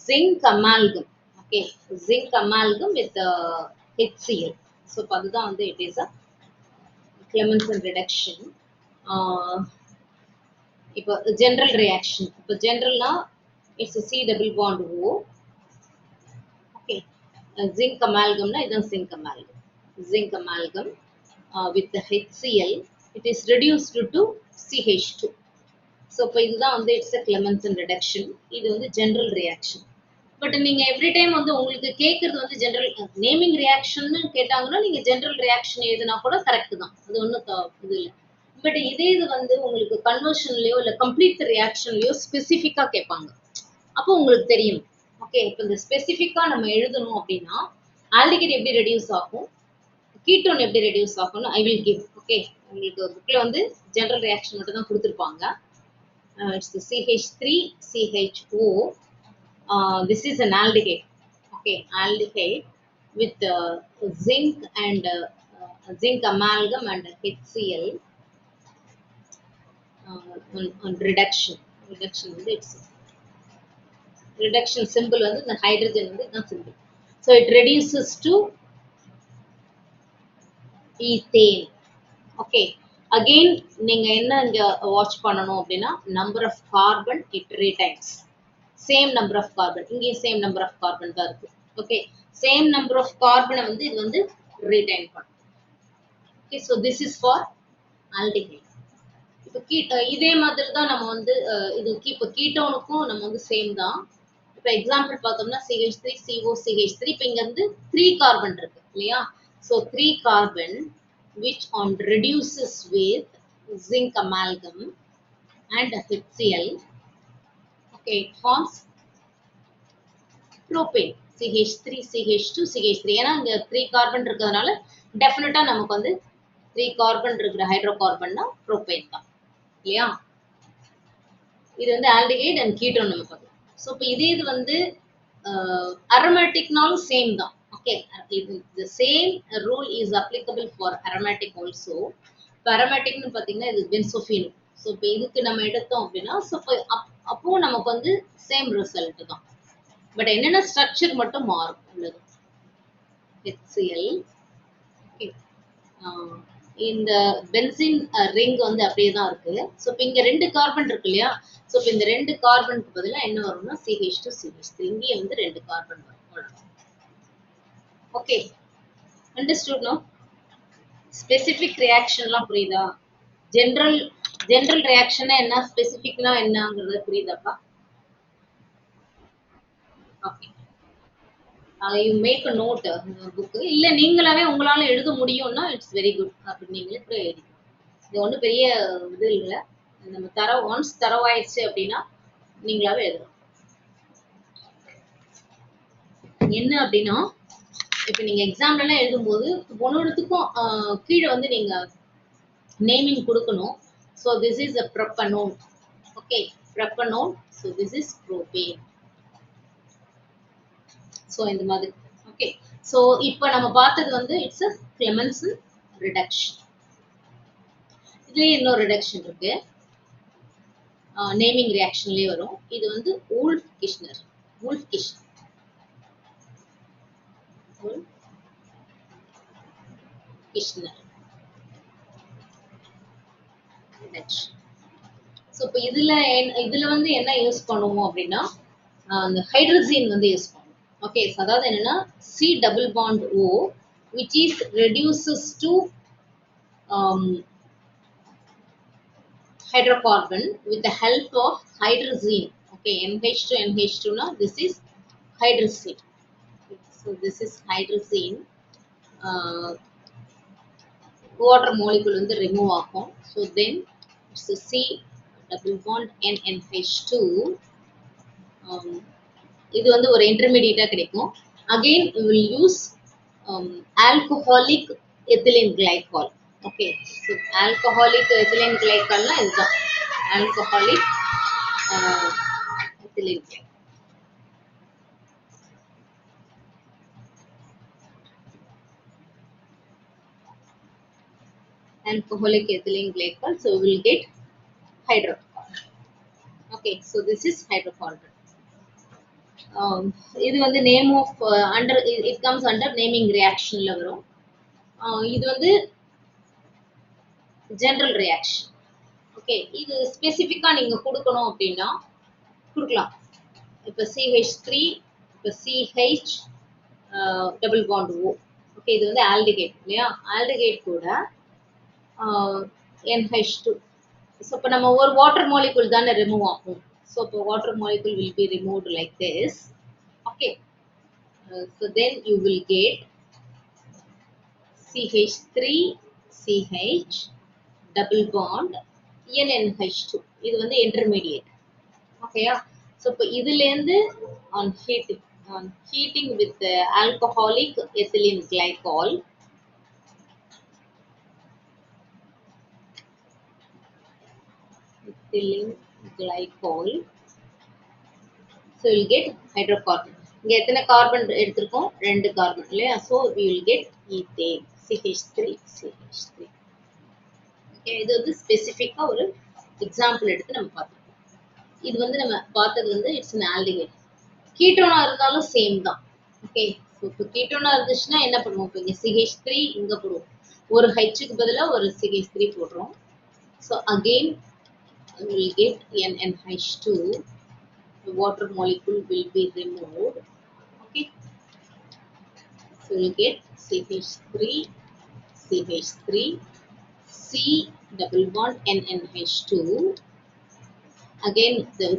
zinc amalgam. Okay, zinc amalgam with HCl. So இப்போ அதுதான் வந்து இட் இஸ் அ கிளமென்சன் ரிடக்ஷன். இப்போ general reaction. இப்போ generalனா it's a C double bond O. Okay. Zinc amalgam na idan zinc amalgam. Zinc amalgam with the HCl, it is reduced to CH2. So இப்போ இதுதான் வந்து it's a Clemmensen reduction. இது வந்து general reaction. But நீங்க every time வந்து உங்களுக்கு கேட்கறது வந்து ஜெனரல் நேமிங் ரியாக்ஷன் கேட்டாங்கன்னா நீங்க ஜெனரல் ரியாக்ஷன் எதுனா கூட கரெக்ட் தான். அது ஒன்றும் இது இல்லை. பட் இதே இது வந்து உங்களுக்கு கன்வர்ஷன்லயோ இல்லை கம்ப்ளீட் ரியாக்ஷன்லயோ ஸ்பெசிஃபிக்கா கேட்பாங்க. அப்போ உங்களுக்கு தெரியும். ஓகே, இப்போ இந்த ஸ்பெசிஃபிக்கா நம்ம எழுதணும் அப்படின்னா ஆல்டிகைட் எப்படி ரெடியூஸ் ஆகும், கீட்டோன் எப்படி ரெடியூஸ் ஆகும்னு ஐ வில் கிவ். ஓகே, உங்களுக்கு புக்ல வந்து ஜெனரல் ரியாக்ஷன் மட்டும் தான் கொடுத்துருப்பாங்க. It's CH3 CHO. This is an aldehyde. Okay, aldehyde with zinc and zinc amalgam and HCl on reduction. Reduction வந்து it's reduction symbol வந்து இந்த hydrogen வந்து இதுதான் symbol. So it reduces to ethane. Okay. Again நீங்க என்ன இங்க watch பண்ணணும் அப்படின்னா number of carbon it retains. Same number of carbon. இங்கே same number of carbon தான் இருக்கு. Okay. Same number of carbon வந்து இது வந்து retain பண்ணும். Okay. So this is for aldehyde. இப்போ இதே மாதிரி தான் நம்ம வந்து இது இப்போ கீட்டோனுக்கும் நம்ம வந்து சேம் தான். இப்போ எக்ஸாம்பிள் பார்த்தோம்னா CH3 CO CH3. இப்போ இங்க வந்து 3 கார்பன் இருக்கு இல்லையா? So 3 carbon which on reduces with zinc amalgam and HCl. Okay, it forms propane. CH3 CH2 CH3. ஏன்னா இங்க 3 கார்பன் இருக்கிறதுனால டெஃபினட்டா நமக்கு வந்து 3 கார்பன் இருக்கிற ஹைட்ரோகார்பன்னா ப்ரோபேன் தான் இல்லையா? இது வந்து ஆல்டிகைட் அண்ட் கீட்டோன் நம்ம பார்க்கலாம். ஸோ இப்போ இது வந்து அரோமேட்டிக்னாலும் சேம் தான். Okay, the same rule is applicable for aromatic also. இப்போ அரோமேட்டிக்னு பார்த்தீங்கன்னா இது பென்சோஃபின். ஸோ இப்போ இதுக்கு நம்ம எடுத்தோம் அப்படின்னா ஸோ அப்போ நமக்கு வந்து சேம் ரிசல்ட் தான். பட் என்னென்ன ஸ்ட்ரக்சர் மட்டும் மாறும் உள்ளது. HCl. ஓகே, இந்த பென்சின் ரிங் வந்து அப்படியே தான் இருக்கு. ஸோ இப்போ இங்க 2 கார்பன் இருக்கு இல்லையா? ஸோ இப்போ இந்த 2 கார்பனுக்கு பதிலாக என்ன வரும்னா CH2 CH3. இங்கே வந்து 2 கார்பன் வரும். Okay, understood no? ஸ்பெசிபிக் ரியாக்ஷன்லாம் புரியுதா? ஜெனரல் ரியாக்ஷனா என்ன, ஸ்பெசிபிக்னா என்னங்கிறது புரியுதாப்பா? Okay, you make a notebook. இல்லை நீங்களாவே உங்களால எழுத முடியும்னா இட்ஸ் வெரி குட். அப்படி நீங்களே கூட எழுதிக்கலாம். இது ஒன்றும் பெரிய இது இல்லை. நம்ம ஒன்ஸ் தரவாயிடுச்சு அப்படின்னா நீங்களாவே எழுதலாம். என்ன அப்படின்னா இப்போ நீங்க எக்ஸாம்லாம் எழுதும்போது ஒன்னொருத்துக்கும் கீழே வந்து நீங்க நேமிங் கொடுக்கணும். So this is a ப்ரொப்பனோன். Okay, ப்ரொப்பனோன். So this is propane. So இந்த மாதிரி. ஓகே, ஸோ இப்போ நம்ம பார்த்தது வந்து இட்ஸ் அ Clemmensen reduction. இதுலேயே இன்னொரு ரிடக்ஷன் இருக்கு, நேமிங் ரியாக்ஷன்லேயே வரும். இது வந்து Wolff-Kishner. ஸோ இப்போ இதுல வந்து என்ன யூஸ் பண்ணுவோம் அப்படின்னா அந்த ஹைட்ரஜன் வந்து யூஸ் பண்ணுவோம். ஓகே, அதாவது என்னன்னா C double bond O which is reduces to hydrocarbon with the help of hydrazine. Okay, NH2 NH2 na this is hydrazine. So this is hydrazine. Water molecule வந்து remove ஆகும். So then it's a C double bond NH2. இது வந்து ஒரு இன்டர்மீடியேட்டா கிடைக்கும். Again we will use alcoholic ethylene glycol. Okay, so alcoholic ethylene glycol na இதுதான் alcoholic ethylene glycol. Alcoholic ethylene glycol. So we will get hydrocarbon. Okay, so this is hydrocarbon. இது வந்து name of under it comes under naming ரியாக்ஷன்ல வரும். இது வந்து general reaction. Okay, இது ஸ்பெசிஃபிக்கா நீங்க கொடுக்கணும் அப்படின்னா கொடுக்கலாம். இப்போ CH3, இப்போ CH double bond O. Okay, இது வந்து ஆல்டிகேட் இல்லையா? ஆல்டிகேட் கூட NH2. ஸோ இப்போ நம்ம ஒரு வாட்டர் மாலிகுல் தானே ரிமூவ் ஆகும். ஸோ இப்போ water molecule will be removed like this. Okay, so then you will get CH3 CH double bond NNH2. இது வந்து intermediate. ஓகேயா? ஸோ இப்போ இதுலேருந்து on heating with alcoholic ethylene glycol, so you will get hydrocarbon. இங்க எத்தனை carbon எடுத்திருக்கோம்? 2 carbon இல்லையா? So we will get ethane CH3CH3. Okay, இது வந்து ஸ்பெசிஃபிக்கா ஒரு எக்ஸாம்பிள் எடுத்து நம்ம பார்த்தோம். இது வந்து நம்ம பார்த்தது வந்து இட்ஸ் an aldehyde. கீட்டோனா இருந்தாலும் சேம் தான். ஓகே, ஸோ இப்போ கீட்டோனா இருந்துச்சுன்னா என்ன பண்ணுவோம்? இப்போ இங்கே CH3 இங்கே போடுவோம். ஒரு ஹைச்சுக்கு பதிலாக ஒரு CH3 போடுறோம். So again will get NNH2. The water molecule will be removed. Okay, so we'll get CH3 CH3 C double bond NNH2. Again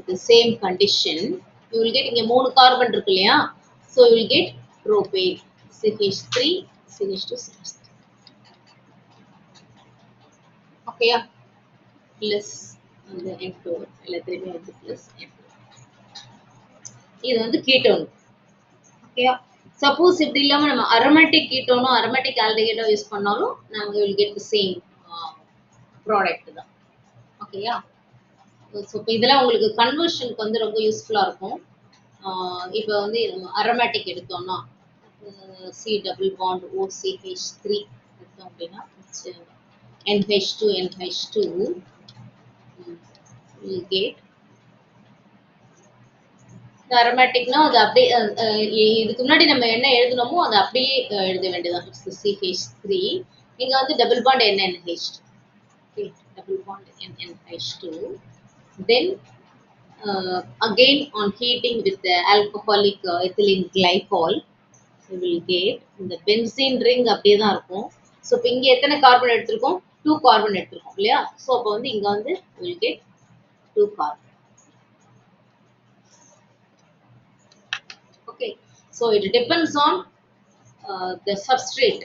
the same condition, you will get இங்க 3 கார்பன் இருக்கு இல்லையா? So you will get propane CH3 CH2 CH3. ஓகேயா? Plus அந்த N2 எல்லாத்தையுமே வந்து plus N2. இது வந்து ketone. ஓகேயா? சப்போஸ் இப்படி இல்லாம நம்ம அரோமேட்டிக் கீட்டோனோ அரோமேட்டிக் ஆல்டிஹைடோ யூஸ் பண்ணாலும் நாங்க will get the same product தான். ஓகேயா? ஸோ இப்போ இதெல்லாம் உங்களுக்கு கன்வர்ஷனுக்கு வந்து ரொம்ப யூஸ்ஃபுல்லாக இருக்கும். இப்போ வந்து அரோமேட்டிக் எடுத்தோம்னா C டபுள் பாண்ட் OCH3 எடுத்தோம் அப்படின்னா NH2 NH2 will get அரோமேட்டிக்னா அது அப்படியே இதுக்கு முன்னாடி நம்ம என்ன எழுதணுமோ அதை அப்படியே எழுத வேண்டியதான். CH3 இங்க வந்து double bond NNH2. Okay, double bond NNH2. Then again on heating with the alcoholic ethylene glycol, we will get இந்த benzene ring அப்படியே தான் இருக்கும். ஸோ இப்போ இங்கே எத்தனை கார்பன் எடுத்திருக்கோம்? 2 கார்பன் எடுத்திருக்கோம் இல்லையா? ஸோ அப்போ வந்து இங்கே வந்து will get 2 carbon. Okay, so it depends on the substrate.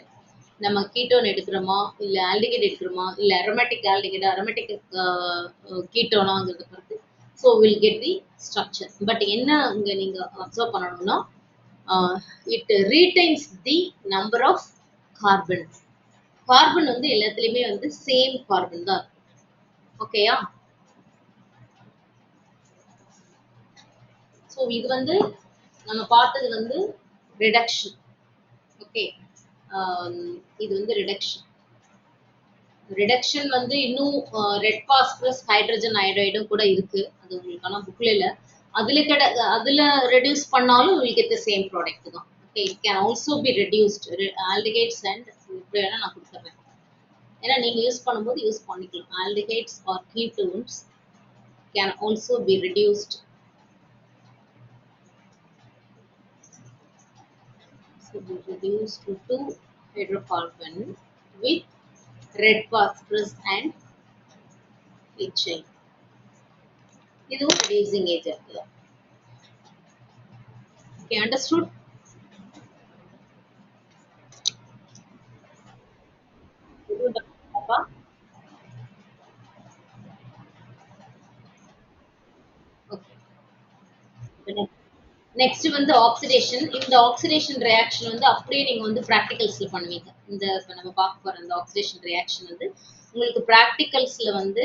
நம்ம கீட்டோன் எடுக்கிறோமா இல்லை ஆல்டிகைட் எடுக்கிறோமா இல்லை அரோமேட்டிக் ஆல்டிகைட் அரோமேட்டிக் கீட்டோனாங்கிறத பொறுத்து so will get the structure. But என்ன இங்கே நீங்கள் அப்சர்வ் பண்ணணும்னா it retains the number of carbon. Carbon வந்து எல்லாத்துலேயுமே வந்து சேம் கார்பன் தான் இருக்கும். ஓகேயா? ஸோ இது வந்து நம்ம பார்த்தது வந்து ரிடக்ஷன். ஓகே, இது வந்து ரிடக்ஷன் வந்து இன்னும் ரெட் பாஸ்பரஸ் ஹைட்ரஜன் அயோடைடும் கூட இருக்கு. அது உங்களுக்கு ஆனால் புக்ல இல்லை. அதுல ரெடியூஸ் பண்ணாலும் will get the same product தான். Okay, it can also be reduced aldehydes and இப்படி வேணா நான் கொடுத்துட்றேன். ஏன்னா நீங்க யூஸ் பண்ணும்போது யூஸ் பண்ணிக்கலாம். Aldehydes or ketones can also be reduced. So we reduce to 2 hydrocarbon with red phosphorus and HI. இதுவும் reducing agent. Okay, understood? Okay. Next வந்து ஆக்சிடேஷன். இந்த ஆக்சிடேஷன் ரியாக்ஷன் வந்து அப்படியே நீங்க வந்து ப்ராக்டிகல்ஸ்ல பண்ணுவீங்க. இந்த இப்போ நம்ம பார்க்க போற இந்த ஆக்சிடேஷன் ரியாக்ஷன் வந்து உங்களுக்கு ப்ராக்டிகல்ஸ்ல வந்து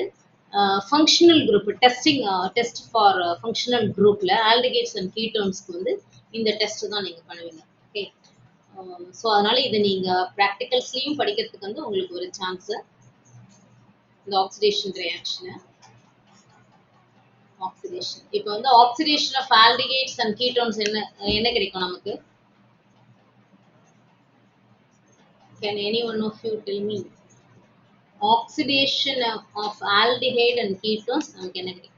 functional group test for functional குரூப்ல ஆல்டிகைட்ஸ் அண்ட் கீட்டோன்ஸ்க்கு வந்து இந்த டெஸ்ட் தான் நீங்க பண்ணுவீங்க. ஓகே, ஸோ அதனால இதை நீங்க ப்ராக்டிகல்ஸ்லயும் படிக்கிறதுக்கு வந்து உங்களுக்கு ஒரு சான்ஸ். இந்த ஆக்சிடேஷன் ரியாக்ஷனை ஆக்சிடேஷன் இப்போ வந்து oxidation of aldehydes and ketones என்ன கிடைக்கும் நமக்கு? Can any one of you tell me? Oxidation of aldehyde and ketones நமக்கு என்ன கிடைக்கும்?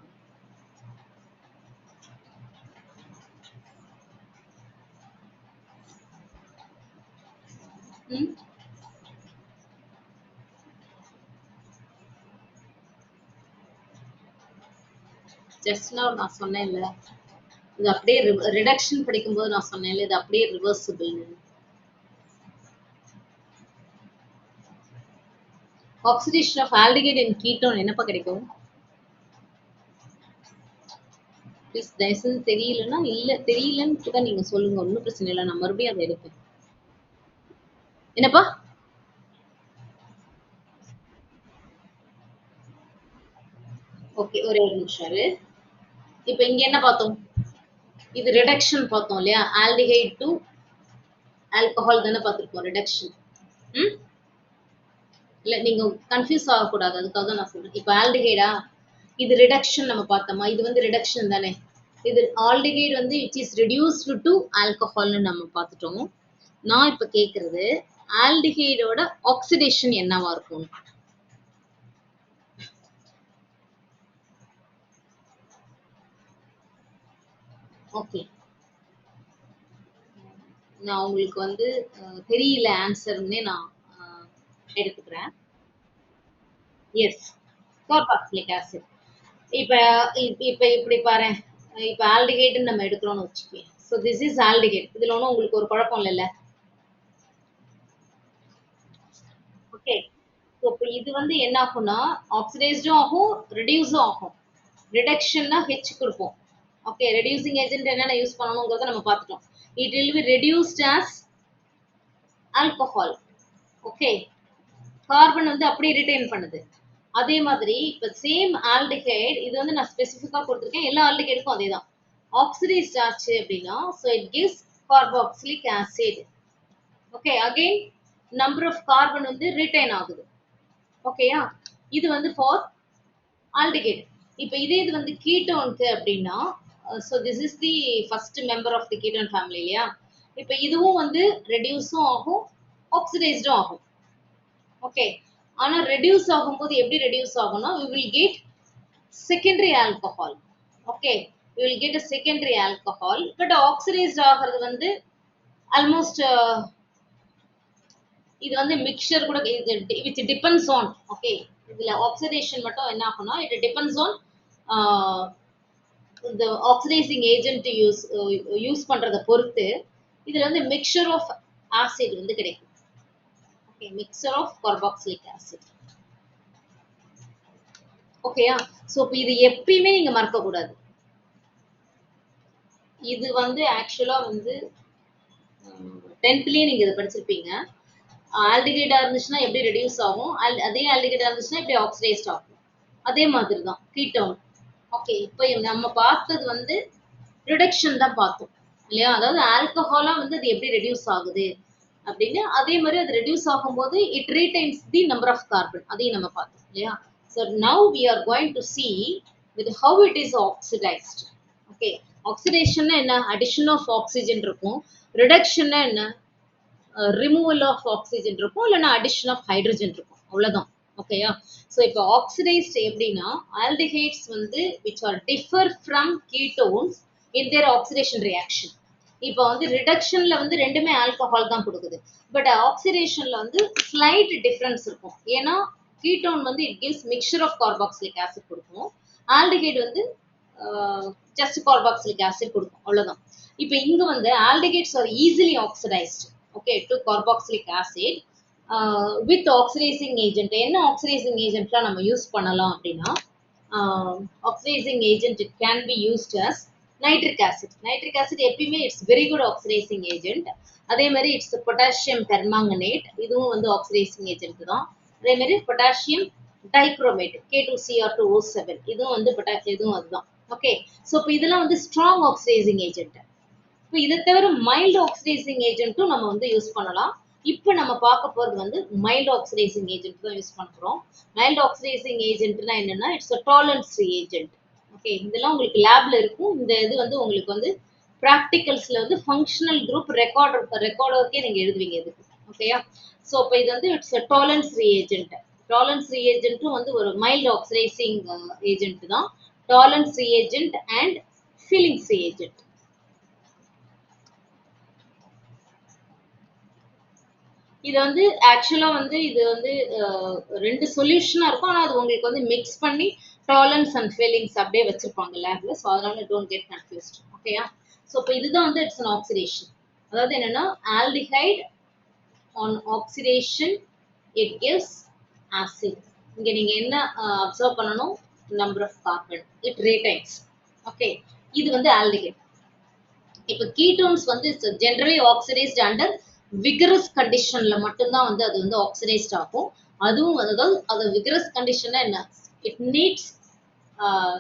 ம் ஜஸ்ட் நான் சொன்னேன்ல, இது அப்படியே ரிடக்ஷன் படிக்கும்போது நான் சொன்னேன்ல, இது அப்படியே reversible. Oxidation of aldehyde and ketone என்னப்பா கிடைக்கும்? ப்ளீஸ் தயவுசெய்து தெரியலன்னா இல்ல தெரியலன்னு கூட நீங்க சொல்லுங்க, ஒன்றும் பிரச்சனை இல்லை, நான் மறுபடியும் அதை எடுப்பேன். என்னப்பா? ஓகே, ஒரே ஒரு நிமிஷம் இரு. இப்ப இங்க என்ன பார்த்தோம்? இது ரிடக்ஷன் பார்த்தோம் இல்லையா? ஆல்டிஹைட் டு ஆல்கஹால் தானே பார்த்திருக்கோம் ரிடக்ஷன். ம் இல்ல நீங்க கன்ஃபியூஸ் ஆகக்கூடாது, அதுக்காக நான் சொல்றேன். இப்ப ஆல்டிஹைடா, இது ரிடக்ஷன் நம்ம பார்த்தோமா? இது வந்து ரிடக்ஷன் தானே. இது ஆல்டிஹைட் வந்து இட் இஸ் ரெடியூஸ்டு டு ஆல்கஹால்னு நம்ம பார்த்துட்டோம். நான் இப்ப கேட்கறது ஆல்டிஹைடோட ஆக்சிடேஷன் என்னவா இருக்கும்? ஓகே, நான் உங்களுக்கு வந்து தெரியல ஆன்சர்னே நான் எடுத்துக்கிறேன். Yes, carboxylic acid. இப்ப இப்ப இப்படி பாரு, இப்ப ஆல்டிஹைடுன்னு நம்ம எடுக்கிறோம்னு வச்சுக்கோங்க. So this is aldehyde. இதுல ஒன்றும் உங்களுக்கு ஒரு குழப்பம் இல்லைல்ல? ஓகே, ஸோ இப்போ இது வந்து என்ன ஆகும்னா ஆக்சிடைஸ்டும் ஆகும், ரெடியூஸும் ஆகும். ரிடக்ஷன்னா ஹெச் கொடுப்போம். ஓகே, ரெடியூசிங் ஏஜென்ட் என்னென்ன யூஸ் பண்ணணுங்கிறத நம்ம பார்த்துட்டோம். It will be reduced as alcohol. Okay, carbon வந்து அப்படியே ரிட்டைன் பண்ணுது. அதே மாதிரி இப்ப சேம் ஆல்டிஹைட் இது வந்து நான் ஸ்பெசிஃபிக்கா கொடுத்துருக்கேன், எல்லா ஆல்டிஹைடுக்கும் அதே தான். ஆக்சிடைஸ்ட் ஆச்சு அப்படின்னா so it gives carboxylic acid. Okay, again number of carbon வந்து ரிட்டைன் ஆகுது. ஓகேயா, இது வந்து ஃபார் ஆல்டிஹைட். இப்போ இதே இது வந்து கீட்டோனுக்கு அப்படின்னா so this is the first member of the ketone family இல்லையா? இப்போ இதுவும் வந்து ரெடியூஸும் ஆகும், ஆக்சிடைஸ்டும் ஆகும். ஓகே, ஆனா ரெடியூஸ் ஆகும்போது எப்படி ரெடியூஸ் ஆகும்னா we will get secondary alcohol. Okay, we will get a secondary alcohol, but oxidized ஆகிறது வந்து almost இது வந்து மிக்சர் கூட which depends on. ஓகே, இதுல ஆக்சிடேஷன் மட்டும் என்ன ஆகும்னா it depends on the oxidizing agent use பண்றத பொறுத்து இதுல வந்து மிக்சர் ஆஃப் ஆசிட் வந்து கிடைக்கும். Okay, mixture of carboxylic acid. ஓகேயா, ஸோ இப்போ இது எப்பயுமே நீங்க மறக்க கூடாது. இது வந்து ஆக்சுவலா வந்து 10th நீங்க இதை படிச்சிருப்பீங்க. ஆல்டிஹைடா இருந்துச்சுன்னா எப்படி ரெடியூஸ் ஆகும், அதே ஆல்டிஹைடா இருந்துச்சுன்னா எப்படி ஆக்சிடைஸ்ட் ஆகும். அதே மாதிரி தான் கீட்டோன். ஓகே, இப்போ நம்ம பார்த்தது வந்து ரிடக்ஷன் தான் பார்த்தோம் இல்லையா? அதாவது ஆல்கஹாலா வந்து அது எப்படி ரெடியூஸ் ஆகுது அப்படின்னு. அதே மாதிரி அது ரெடியூஸ் ஆகும்போது it retains the number of carbon, அதையும் நம்ம பார்த்தோம் இல்லையா? So now we are going to see with how it is oxidised. Okay, ஆக்சிடேஷன்னா என்ன? அடிஷன் ஆஃப் ஆக்சிஜன் இருக்கும். ரிடக்ஷன்னா என்ன? ரிமூவல் ஆஃப் ஆக்சிஜன் இருக்கும், இல்லைன்னா அடிஷன் ஆஃப் ஹைட்ரஜன் இருக்கும், அவ்வளவுதான். ஓகேயா, ஸோ இப்போ ஆக்சிடைஸ்ட் எப்படின்னா ஆல்டிஹைட்ஸ் வந்து which are differ from ketones in their oxidation reaction. இப்போ வந்து ரிடக்ஷன்ல வந்து ரெண்டுமே ஆல்கஹால் தான் கொடுக்குது, பட் ஆக்சிடேஷன்ல வந்து ஸ்லைட் டிஃபரன்ஸ் இருக்கும். ஏன்னா கீட்டோன் வந்து it gives mixture of carboxylic acid கொடுக்கும், ஆல்டிஹைட் வந்து ஜஸ்ட் கார்பாக்சிலிக் ஆசிட் கொடுக்கும், அவ்வளவுதான். இப்போ இங்க வந்து aldehydes are easily oxidised, okay, to carboxylic acid with oxidising agent. என்ன ஆக்சிடைசிங் ஏஜென்ட்லாம் நம்ம யூஸ் பண்ணலாம் அப்படின்னா oxidising agent it can be used as nitric acid. Nitric acid எப்பயுமே it's very good oxidising agent. அதே மாதிரி இட்ஸ் பொட்டாசியம் பெர்மாங்கனேட், இதுவும் வந்து ஆக்சிடைசிங் ஏஜென்ட் தான். அதே மாதிரி பொட்டாசியம் டைக்ரோமேட் K2Cr2O7, இதுவும் வந்து இதுவும் அதுதான். ஓகே, ஸோ இப்போ இதெல்லாம் வந்து ஸ்ட்ராங் ஆக்சிடைசிங் ஏஜென்ட். இப்போ இதை தவிர மைல்டு ஆக்சிடைசிங் ஏஜென்ட்டும் நம்ம வந்து யூஸ் பண்ணலாம். இப்போ நம்ம பார்க்க போகிறது வந்து மைல்டு ஆக்சிடைசிங் ஏஜென்ட் தான் யூஸ் பண்ணுறோம். மைல்டு ஆக்சிடைசிங் ஏஜென்ட்னா என்னன்னா it's a Tollens agent. Okay, இதெல்லாம் உங்களுக்கு லேப்ல இருக்கும். இந்த இது வந்து உங்களுக்கு வந்து ப்ராக்டிகல்ஸ்ல வந்து ஃபங்க்ஷனல் குரூப் ரெக்கார்டருக்கே நீங்க எழுதுவீங்க இதுக்கு. ஓகேயா, ஸோ இப்போ இது வந்து it's a Tollens agent. Tollens ரியேஜென்ட்டும் வந்து ஒரு மைல்டு ஆக்சிடைசிங் ஏஜென்ட் தான். Tollens reagent and Fehling's reagent. இது வந்து ஆக்சுவலா வந்து இது வந்து ரெண்டு சொல்யூஷனா இருக்கும். ஆனா அது உங்களுக்கு வந்து மிக்ஸ் பண்ணி டாலன்ஸ் அண்ட் ஃபில்லிங்ஸ் அப்படியே வச்சிருப்பாங்க லேப்ல. ஸோ அதனால டோன்ட் கெட் கன்ஃபியூஸ்ட். ஓகேயா? ஸோ இப்போ இதுதான் வந்து இட்ஸ் அன் ஆக்சிடேஷன். அதாவது என்னன்னா aldehyde on oxidation it gives acid. இங்க நீங்க என்ன அப்சர்வ் பண்ணணும்? Number of carbon it retains. Okay, இது வந்து ஆல்டிஹைட். இப்போ கீட்டோன்ஸ் வந்து ஜெனரலி ஆக்சிடைஸ்ட் அண்டர் விகரஸ் கண்டிஷன்ல மட்டும்தான் வந்து அது வந்து ஆக்சிடைஸ்ட் ஆகும். அதுவும் அதாவது அது விகரஸ் கண்டிஷன்னா என்ன? It needs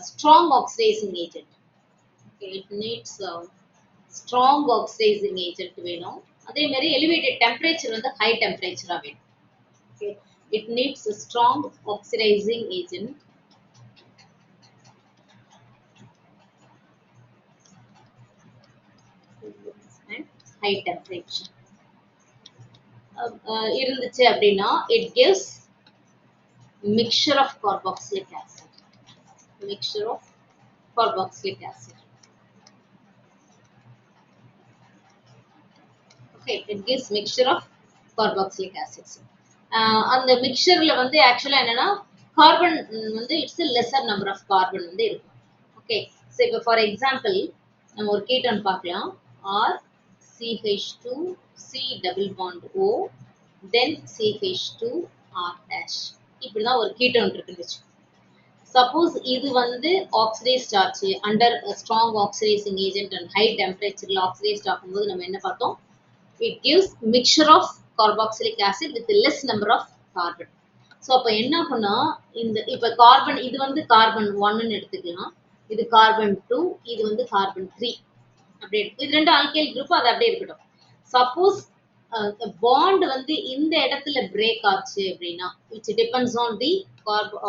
strong oxidising agent. It needs strong oxidising agent வேணும். அதே மாதிரி எலிவேட்டட் டெம்பரேச்சர் வந்து ஹை டெம்பரேச்சரா வேணும். Okay, it needs strong oxidising agent. High temperature இருந்துச்சு அப்படின்னா it gives mixture of carboxylic acid. Mixture of carboxylic acid. Okay, it gives mixture of carboxylic acids. அந்த மிக்சர்ல வந்து ஆக்சுவலா என்னன்னா கார்பன் வந்து it's lesser number of carbon வந்து இருக்கும். Okay, so இப்போ ஃபார் எக்ஸாம்பிள் நம்ம ஒரு கீட்டோன் பார்க்கலாம். R CH2 C double bond O then CH2 R dash. இப்படிதான் ஒரு கீட்டோன் இருக்குன்னு. சப்போஸ் இது வந்து ஆக்சிடைஸ்ட் ஆச்சு under strong oxidising agent and high டெம்பரேச்சர்ல ஆக்சிடைஸ்ட் ஆகும்போது நம்ம என்ன பார்த்தோம்? It gives mixture of carboxylic acid with less number of carbon. So அப்போ என்ன ஆகும்னா இந்த இப்போ கார்பன் இது வந்து கார்பன் 1ன்னு எடுத்துக்கலாம், இது கார்பன் 2, இது வந்து கார்பன் 3 அப்படியே இது ரெண்டு ஆல்கைல் குரூப், அது அப்படியே இருக்கட்டும். சப்போஸ் பாண்ட் வந்து இந்த இடத்துல பிரேக் ஆச்சு அப்படின்னா which depends on the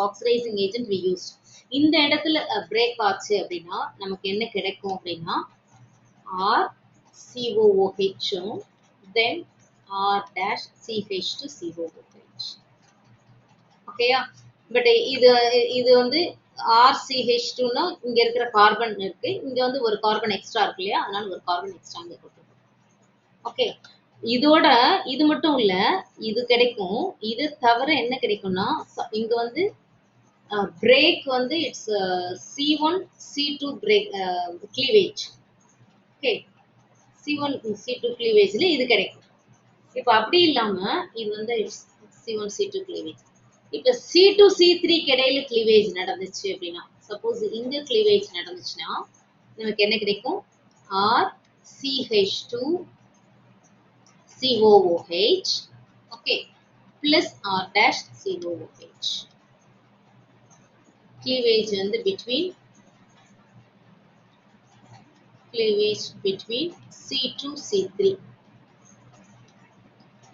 oxidizing agent we used. இந்த இடத்துல பிரேக் ஆச்சு அப்படின்னா நமக்கு என்ன கிடைக்கும் அப்படின்னா R COOH then R dash CH2 COOH. ஓகேயா? பட் இது வந்து RCH2னா இங்க இருக்கிற கார்பன் இருக்கு, இங்க வந்து ஒரு கார்பன் எக்ஸ்ட்ரா இருக்கு இல்லையா? அதனால ஒரு கார்பன் எக்ஸ்ட்ரா இங்க கொடுத்துருக்கோம். ஓகே, இதோட இது மட்டும் இல்ல, இது கிடைக்கும். இது தவிர என்ன கிடைக்கும்னா இங்க வந்து பிரேக் வந்து it's C1 C2 break cleavage. Okay, C1 C2 கிளீவேஜ்ல இது கிடைக்கும். இப்போ அப்படி இல்லாம இது வந்து C1 C2 கிளீவேஜ். இப்போ C2 C3 இடையில கிளீவேஜ் நடந்துச்சு அப்படின்னா, சப்போஸ் இங்க கிளீவேஜ் நடந்துச்சுன்னா நமக்கு என்ன கிடைக்கும்? R CH2 COOH, okay, plus R dash COOH. Cleavage வந்து between C2 C3.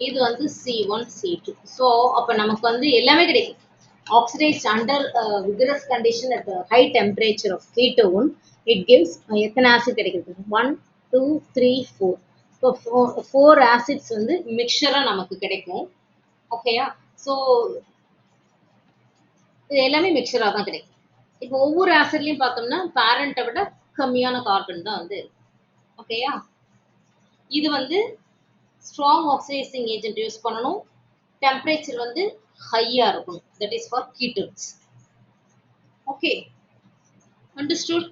இது வந்து C1 C2. ஸோ அப்போ நமக்கு வந்து எல்லாமே கிடைக்கும். Oxidized under vigorous condition at the high temperature of ketone, it gives எத்தனை ஆசிட் கிடைக்குது? 1 2 3 4. இப்போ 4 acids வந்து மிக்சரா நமக்கு கிடைக்கும். ஓகேயா? ஸோ இது எல்லாமே மிக்சரா தான் கிடைக்கும். இப்போ ஒவ்வொரு ஆசிட்லையும் பார்த்தோம்னா பேரண்ட்டை விட கம்மியான கார்பன் தான் வந்து இருக்கும். ஓகேயா? இது வந்து ஸ்ட்ராங் ஆக்சிடைசிங் ஏஜென்ட் யூஸ் பண்ணணும். டெம்பரேச்சர் வந்து ஹையா இருக்கணும். That is for ketones. Okay, understood?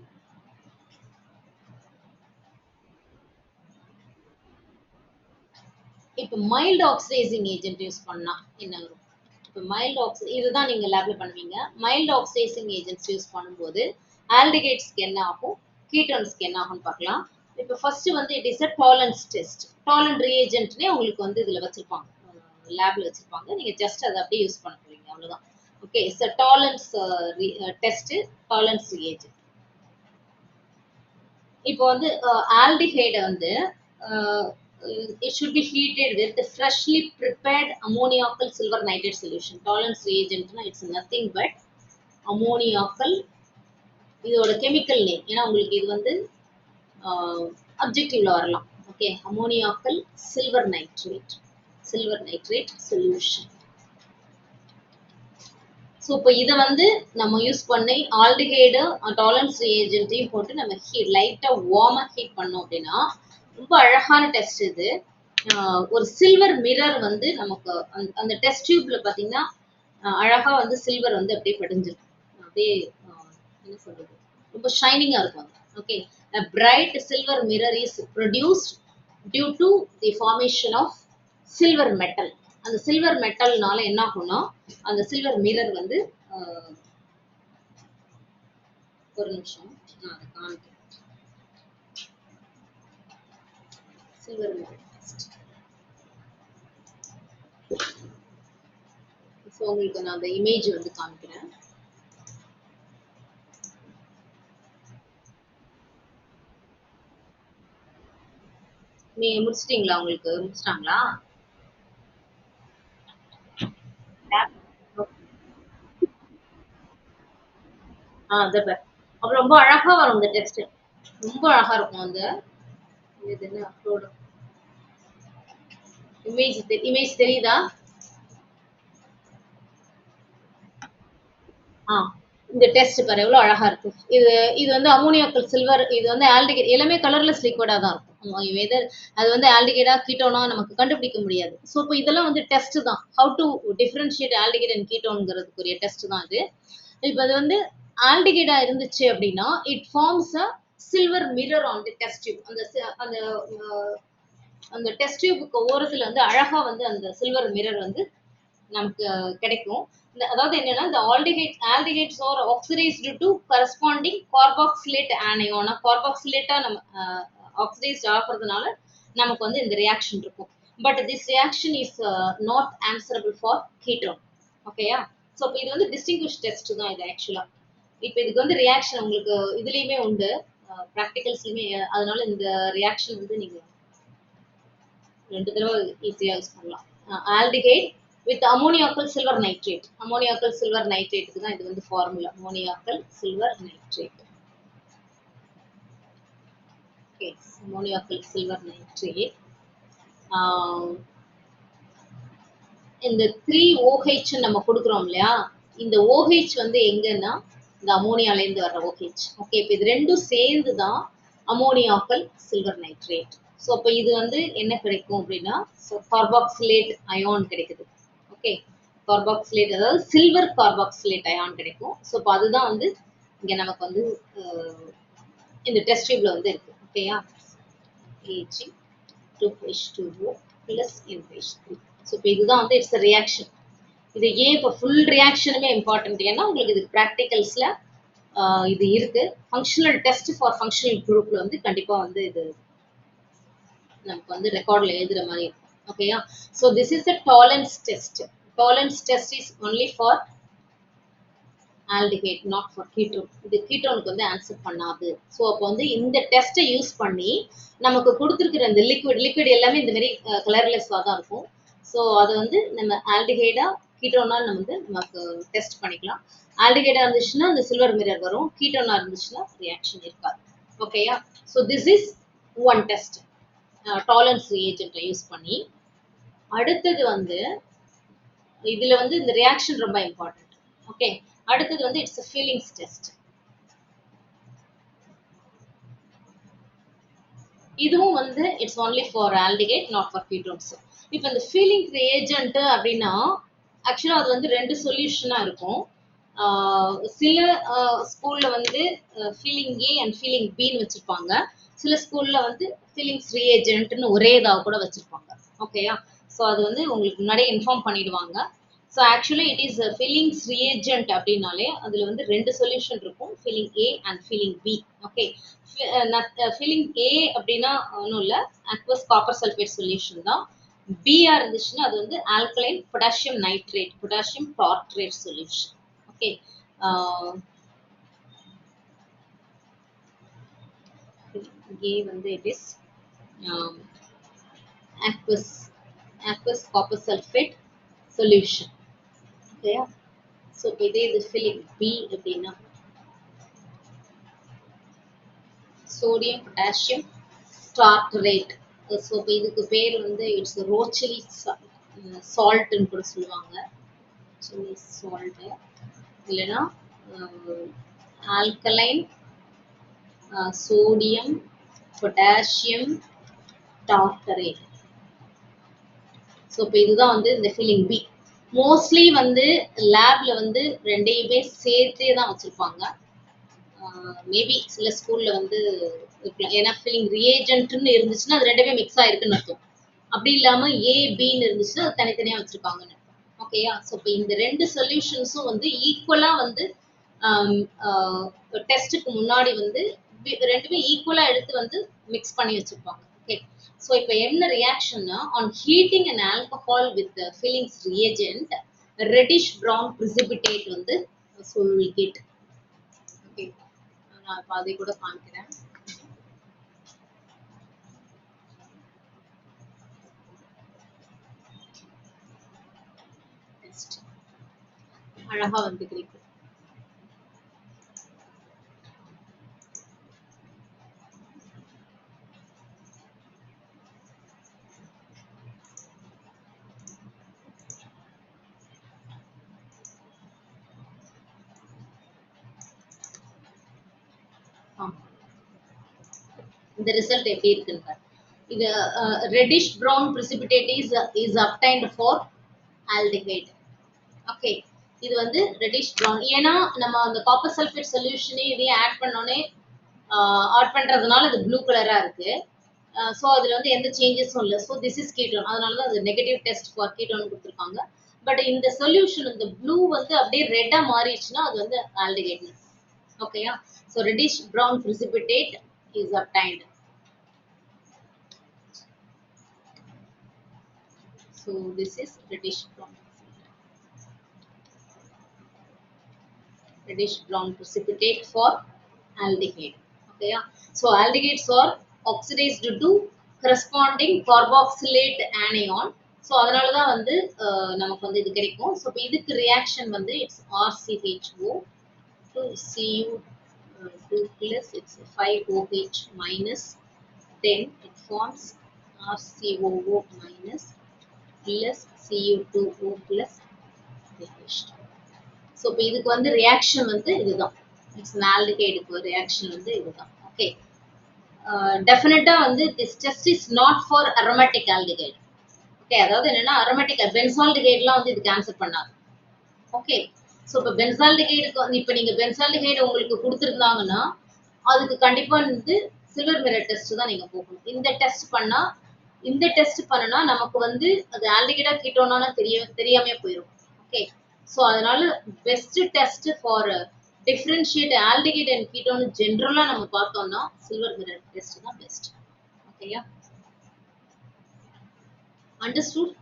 இப்போ மைல்டு ஆக்சிடைசிங் ஏஜென்ட் யூஸ் பண்ணா என்ன வரும்? இப்போ மைல்டு இதுதான் நீங்க லேப்ல பண்ணுவீங்க. மைல்டு ஆக்சிடைசிங் ஏஜென்ட்ஸ் யூஸ் பண்ணும்போது ஆல்டிகைட்ஸ்க்கு என்ன ஆகும், கீட்டோன்ஸ்க்கு என்ன ஆகும்னு பார்க்கலாம். இப்போ ஃபர்ஸ்ட் வந்து it is a Tollens test. Tollens ரியேஜென்ட்னே உங்களுக்கு வந்து இதுல வச்சிருப்பாங்க, லேப்ல வச்சிருப்பாங்க. நீங்க ஜஸ்ட் அதை அப்படியே யூஸ் பண்ண போறீங்க, அவ்வளவுதான். Okay, it's a Tollens test, டாலன்ஸ் reagent. இப்போ வந்து ஆல்டிஹைடை வந்து it should be heated with the freshly prepared ammoniacal silver nitrate solution. Tolerance reagent na it's nothing but ammoniacal. இதோட கெமிக்கல் நேம், ஏன்னா உங்களுக்கு இது வந்து அப்ஜெக்டிவ்ல வரலாம். Okay, ammoniacal silver nitrate solution. So இப்போ இதை வந்து நம்ம யூஸ் பண்ணி ஆல்டிஹைடு டாலரன்ஸ் ரியேஜென்ட்டையும் போட்டு நம்ம லைட்டாக வார்மாக ஹீட் பண்ணோம் அப்படின்னா ரொம்ப அழகான டெஸ்ட் இது. ஒரு சில்வர் மிரர் வந்து நமக்கு அந்த டெஸ்ட் டியூப்ல பார்த்தீங்கன்னா அழகா வந்து சில்வர் வந்து அப்படியே படிஞ்சிருக்கும். அப்படியே என்ன சொல்றது, ரொம்ப ஷைனிங்கா இருக்கும். Okay, a bright silver mirror is produced due to the formation of silver metal. அந்த சில்வர் மெட்டல்னால என்ன ஆகும்னா அந்த சில்வர் மிரர் வந்து ஒரு நிமிஷம் நான் அதை காமிக்கிறேன். சில்வர் மிரர் ஸோ உங்களுக்கு நான் அந்த இமேஜ் வந்து காமிக்கிறேன். நீங்க முடிச்சிட்டீங்களா? உங்களுக்கு முடிச்சிட்டாங்களா? அப்புறம் ரொம்ப அழகா வரும் இந்த டெஸ்ட். ரொம்ப அழகா இருக்கும். அந்த இது என்ன அப்லோட் இமேஜ் தெரியுதா? இந்த டெஸ்ட் பாரு எவ்வளவு அழகா இருக்கு. இது வந்து அமோனியாக்கள் சில்வர், இது வந்து ஆல்டிகைட், எல்லாமே கலர்லெஸ் லிக்விடா தான் இருக்கும். வெதர் அது வந்து ஆல்டிகைடா கீட்டோனா நமக்கு கண்டுபிடிக்க முடியாது. ஸோ இப்போ இதெல்லாம் வந்து டெஸ்ட் தான். How to differentiate aldehyde and கீட்டோன்ங்கிறதுக்குரிய டெஸ்ட் தான் இது. இப்போ அது வந்து ஆல்டிகைடா இருந்துச்சு அப்படின்னா it forms a silver mirror on the test tube. அந்த அந்த டெஸ்ட் டியூபுக்கு ஓரத்துல வந்து அழகா வந்து அந்த சில்வர் மிரர் வந்து நமக்கு கிடைக்கும். அதாவது என்னன்னா இந்த aldehydes are oxidised to corresponding carboxylate ஆனியோனா கார்பாக்சிலேட்டா நம்ம ஆக்சிடைஸ்ட் ஆகிறதுனால நமக்கு வந்து இந்த ரியாக்ஷன் இருக்கும். But this reaction is not answerable for ketone. ஓகேயா? ஸோ இப்போ இது வந்து டிஸ்டிங்விஷ் டெஸ்ட் தான் இது ஆக்சுவலா. இப்போ இதுக்கு வந்து ரியாக்ஷன் உங்களுக்கு இதுலயுமே உண்டு, ப்ராக்டிகல்ஸ்லயுமே. அதனால இந்த ரியாக்ஷன் வந்து நீங்க 2 தடவை ஈஸியா யூஸ் பண்ணலாம். Aldehyde with ammoniacal silver nitrate. Ammoniacal silver nitrate க்கு தான் இது வந்து formula. ammoniacal silver nitrate. Okay, ammoniacal silver nitrate. இந்த 3OH நம்ம கொடுக்குறோம் இல்லையா, இந்த OH வந்து எங்கன்னா இந்த அமோனியால இருந்து வர்ற OH. ஓகே, இப்போ இது ரெண்டும் சேர்ந்து தான் அமோனியாக்கல் சில்வர் நைட்ரேட். ஸோ அப்போ இது வந்து என்ன கிடைக்கும் அப்படின்னா கார்பாக்சிலேட் அயான் கிடைக்குது. ஓகே, கார்பாக்சிலேட் அதாவது சில்வர் கார்பாக்சிலேட் அயான் கிடைக்கும். ஸோ இப்போ அதுதான் வந்து இங்க நமக்கு வந்து இந்த டெஸ்ட் டியூப்ல வந்து இருக்கு. ஓகேயா? Ag2H2O plus NH3. ஸோ இப்போ இதுதான் வந்து இட்ஸ் ரியாக்ஷன். இது ஏன் இப்போ ஃபுல் ரியாக்ஷனுமே இம்பார்ட்டன்ட், ஏன்னா உங்களுக்கு இது ப்ராக்டிகல்ஸ்ல இது இருக்கு. ஃபங்க்ஷனல் டெஸ்ட் ஃபார் ஃபங்க்ஷனல் குரூப்ல வந்து கண்டிப்பா வந்து இது நமக்கு வந்து ரெக்கார்ட்ல எழுதுற மாதிரி இருக்கும். ஓகேயா? So this is a tolerance test. Tolerance test is only for aldehyde, not for ketone. இது கீட்டோனுக்கு வந்து ஆன்சர் பண்ணாது. ஸோ அப்போ வந்து இந்த டெஸ்ட்டை யூஸ் பண்ணி நமக்கு கொடுத்துருக்கிற இந்த லிக்விட் எல்லாமே இந்த மாதிரி கலர்லெஸ்ஸாக தான் இருக்கும். ஸோ அதை வந்து நம்ம ஆல்டிஹைடா கீட்டோனா நம்ம வந்து நமக்கு டெஸ்ட் பண்ணிக்கலாம். ஆல்டிஹைடா இருந்துச்சுன்னா அந்த சில்வர் மிரர் வரும், கீட்டோனா இருந்துச்சுன்னா ரியாக்ஷன் இருக்காது. ஓகேயா? So this is one test, Tollens ரியேஜென்ட்டை யூஸ் பண்ணி. அடுத்தது வந்து இதுல வந்து இந்த ரியாக்ஷன் ரொம்ப இம்பார்ட்டன்ட். ஓகே, அடுத்தது வந்து இட்ஸ் ஃபீலிங்ஸ் டெஸ்ட். இதுவும் வந்து it's only for aldehyde, not for ketones. இப்போ இந்த ஃபீலிங் ரியேஜென்ட் அப்படின்னா ஆக்சுவலா அது வந்து 2 சொல்யூஷனா இருக்கும். சில ஸ்கூல்ல வந்து ஃபீலிங் ஏ அண்ட் ஃபீலிங் பின்னு வச்சிருப்பாங்க. சில ஸ்கூல்ல வந்து ஃபீலிங்ஸ் ரியேஜென்ட்னு ஒரே இதாக கூட வச்சிருப்பாங்க. ஓகேயா? ஸோ அது வந்து உங்களுக்கு முன்னாடியே இன்ஃபார்ம் பண்ணிடுவாங்க. So actually it is Fehling's reagent அப்படின்னாலே அதில் வந்து 2 சொல்யூஷன் இருக்கும், Fehling A and Fehling B. Okay, Fehling A அப்படின்னா ஒன்றும் இல்லை, அக்வஸ் காப்பர் சல்ஃபேட் சொல்யூஷன் தான். பிஆ இருந்துச்சுன்னா அது வந்து alkaline potassium nitrate, potassium tartrate solution. Okay, A வந்து it is aqueous copper sulfate solution. ஓகேயா? ஸோ இப்போ இதே இது ஃபிலிங் பி அப்படின்னா சோடியம் பொட்டாசியம் டார்ட்ரேட். ஸோ இப்போ இதுக்கு பேர் வந்து இட்ஸ் ரோச்சிலி சால்ட்னு கூட சொல்லுவாங்க. சில்லி சால்ட்டு. இல்லைன்னா alkaline, sodium, potassium tartrate. So இப்போ இதுதான் வந்து இந்த ஃபில்லிங் பி. மோஸ்ட்லி வந்து லேப்ல வந்து ரெண்டையுமே சேர்த்தே தான் வச்சிருப்பாங்க. மேபி சில ஸ்கூல்ல வந்து ஏன்னா ஃபில்லிங் ரியேஜென்ட்னு இருந்துச்சுன்னா அது ரெண்டுமே மிக்ஸ் ஆயிருக்குன்னு அர்த்தம். அப்படி இல்லாம ஏ பின்னு இருந்துச்சுன்னா அது தனித்தனியா வச்சிருக்காங்கன்னு. ஓகேயா? ஸோ இப்போ இந்த ரெண்டு சொல்யூஷன்ஸும் வந்து ஈக்குவலா வந்து டெஸ்ட்டுக்கு முன்னாடி வந்து ரெண்டுமே ஈக்குவலா எடுத்து வந்து மிக்ஸ் பண்ணி வச்சிருப்பாங்க. ஓகே. ஸோ இப்போ என்ன ரியாக்ஷன்னா on heating and alcohol with Fehling's reagent reddish brown precipitate வந்து will get. ஓகே. நான் இப்போ அதை கூட காமிக்கிறேன். அழகா வந்து கிடைக்கும். இந்த ரிசல்ட் எப்படி இருக்குன்னு இது reddish brown precipitate is obtained for aldehyde. Okay. இது வந்து ரெட்டிஷ் ப்ரௌன். ஏன்னா நம்ம அந்த காப்பர் சல்ஃபேட் சொல்யூஷனே இதையும் ஆட் பண்றதுனால அது ப்ளூ கலரா இருக்கு. ஸோ அதுல வந்து எந்த சேஞ்சஸும் இல்லை. So this is ketone. அதனால தான் அது நெகட்டிவ் டெஸ்ட் ஃபார் கீட்டோன் கொடுத்துருக்காங்க. பட் இந்த சொல்யூஷன் இந்த ப்ளூ வந்து அப்படியே ரெட்டா மாறிடுச்சுன்னா அது வந்து ஆல்டிஹைட். ஓகேயா? So reddish brown precipitate is obtained. So this is reddish brown precipitate for aldehyde. Okay, so aldehydes are oxidized to corresponding carboxylate anion. So அதனால தான் வந்து நமக்கு வந்து இது கிடைக்கும். ஸோ இப்போ இதுக்கு ரியாக்ஷன் வந்து it's RCHO to Cu2 plus it's 5OH minus, then it forms RCOO minus plus Cu2O plus OH. So இப்போ இதுக்கு வந்து ரியாக்ஷன் வந்து இதுதான். இட்ஸ் ஆல்டிஹைடுக்கு ரியாக்ஷன் வந்து இதுதான். ஓகே. டெஃபினட்டா வந்து this test is not for aromatic aldehyde. Okay. அதாவது என்னன்னா அரோமேட்டிக் பென்சால்டிஹைட்லாம் வந்து இதுக்கு ஆன்சர் பண்ணாது. ஓகே. ஸோ இப்போ பென்சால்டிஹைடுக்கு வந்து இப்போ நீங்க பென்சால்டிஹைடு உங்களுக்கு கொடுத்துருந்தாங்கன்னா அதுக்கு கண்டிப்பா வந்து சில்வர் மிரர் டெஸ்ட் தான் நீங்க போகணும். இந்த டெஸ்ட் பண்ணனா நமக்கு வந்து அது ஆல்டிஹைடா கீட்டோனான்னு தெரியாமே போயிடும். ஓகே. ஸோ அதனால best test for differentiate aldehyde and ketone ஜென்ரலா நம்ம பார்த்தோம்னா சில்வர் மிரர் டெஸ்ட் தான் பெஸ்ட். ஓகேயா? Understood?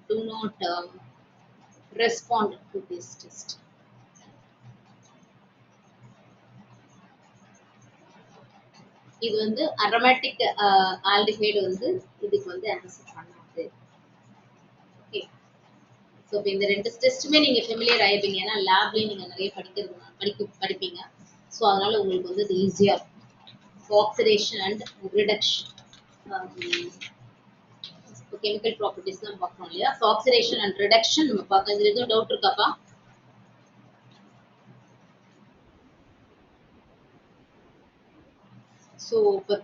Do not respond to this test. இது வந்து அரோமேட்டிக் ஆல்டிஹைடு வந்து இதுக்கு வந்து ஆன்சர் பண்ணாது. ஓகே. ஸோ இப்போ இந்த ரெண்டு டெஸ்ட்டுமே நீங்க ஃபெமிலியர் ஆயிருப்பீங்க. ஏன்னா லேப்லயும் நீங்க நிறைய படிப்பீங்க. ஸோ அதனால உங்களுக்கு வந்து இது ஈஸியா இருக்கும். Oxidation and reduction chemical properties தான் பார்க்கணும் இல்லையா? ஸோ ஆக்சிடேஷன் அண்ட் ரிடக்ஷன் நம்ம பார்க்கலாம். இதுல எதுவும் டவுட் இருக்காப்பா? ஸோ இப்போ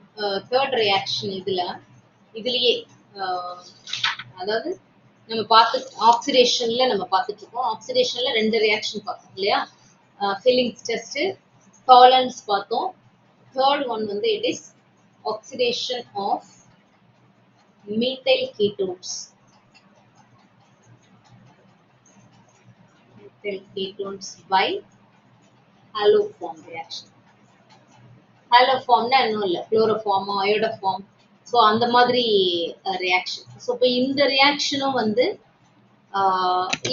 தேர்ட் ரியாக்ஷன் இதுலயே அதாவது நம்ம ஆக்சிடேஷன்ல நம்ம பார்த்துட்டு இருக்கோம். ஆக்சிடேஷன்ல ரெண்டு ரியாக்ஷன் பார்த்தோம் இல்லையா? ஃபில்லிங்ஸ் டெஸ்ட், டாலரன்ஸ் பார்த்தோம். தேர்ட் ஒன் வந்து it is oxidation of methyl ketones. Methyl ketones by haloform reaction. ஹாலோஃபார்ம்னா இன்னும் இல்லை, குளோரோஃபார்ம், அயோடோஃபார்ம். ஸோ அந்த மாதிரி ரியாக்ஷன். ஸோ இப்போ இந்த ரியாக்ஷனும் வந்து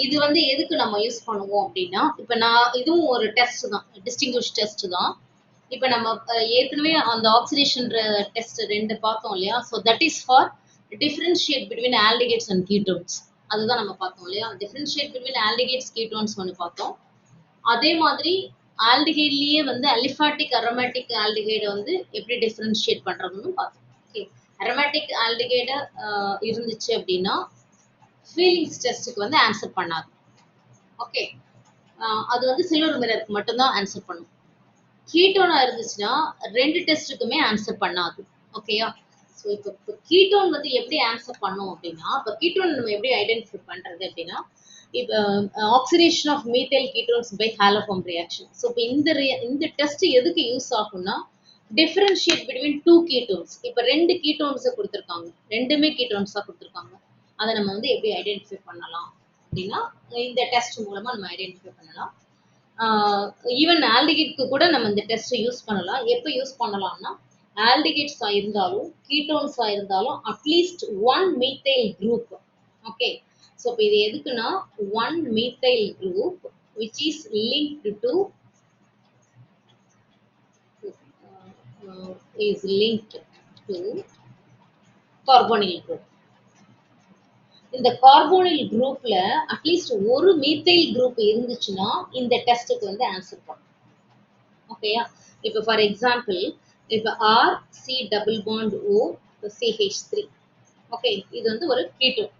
இது வந்து எதுக்கு நம்ம யூஸ் பண்ணுவோம் அப்படின்னா, இப்போ இதுவும் ஒரு டெஸ்ட் தான், டிஸ்டிங்விஷ் டெஸ்ட் தான். இப்போ நம்ம ஏற்கனவே அந்த ஆக்சிடேஷன் டெஸ்ட் ரெண்டு பார்த்தோம் இல்லையா? So that is for differentiate between aldehydes and ketones. அதுதான் நம்ம பார்த்தோம் இல்லையா? டிஃபரன்ஷியேட் பிட்வீன் ஆல்டிஹைட்ஸ் கீட்டோன்ஸ் ஒன்று பார்த்தோம். அதே மாதிரி ஆல்டிஹைட்லயே வந்து அலிஃபாட்டிக் அரோமேட்டிக் ஆல்டிஹைடை வந்து எப்படி டிஃபரன்ஷியேட் பண்றதுன்னு பார்த்தோம். ஓகே. aromatic aldehyde இருந்துச்சு அப்படின்னா ஃபீலிங்ஸ் டெஸ்ட்டுக்கு வந்து ஆன்சர் பண்ணாது. ஓகே, அது வந்து சில்வர் மிரருக்கு மட்டும்தான் ஆன்சர் பண்ணும். கீட்டோனா இருந்துச்சுன்னா 2 டெஸ்ட்டுக்குமே ஆன்சர் பண்ணாது. ஓகேயா? ஸோ இப்போ கீட்டோன் வந்து எப்படி ஆன்சர் பண்ணும் அப்படின்னா, இப்போ கீட்டோன் நம்ம எப்படி ஐடென்டிஃபை பண்றது அப்படின்னா, இப்போ oxidation of methyl ketones by haloform reaction. So இப்போ இந்த டெஸ்ட் எதுக்கு யூஸ் ஆகும்னா, டிஃபரன்ஷியேட் பிட்வீன் 2 கீட்டோன்ஸ். இப்போ 2 கீட்டோன்ஸை கொடுத்துருக்காங்க, ரெண்டுமே கீட்டோன்ஸாக கொடுத்துருக்காங்க. அதை நம்ம வந்து எப்படி ஐடென்டிஃபை பண்ணலாம் அப்படின்னா, இந்த டெஸ்ட் மூலமா நம்ம ஐடென்டிஃபை பண்ணலாம். ஈவன் ஆல்டிகைட்க்கு கூட நம்ம இந்த டெஸ்ட்டை யூஸ் பண்ணலாம். எப்போ யூஸ் பண்ணலாம்னா, ஆல்டிகைட்ஸா இருந்தாலும் கீட்டோன்ஸா இருந்தாலும் at least 1 methyl group. Okay, so இப்போ இது எதுக்குன்னா 1 methyl group which is linked to carbonyl group. இந்த கார்போனில் குரூப்ல அட்லீஸ்ட் ஒரு மீத்தைல் குரூப் இருந்துச்சுன்னா இந்த டெஸ்ட்டுக்கு வந்து ஆன்சர் பண்ணும். ஓகேயா? இப்போ ஃபார் எக்ஸாம்பிள், இப்போ R C double bond O CH3. Okay, இது வந்து ஒரு கீட்டோன்.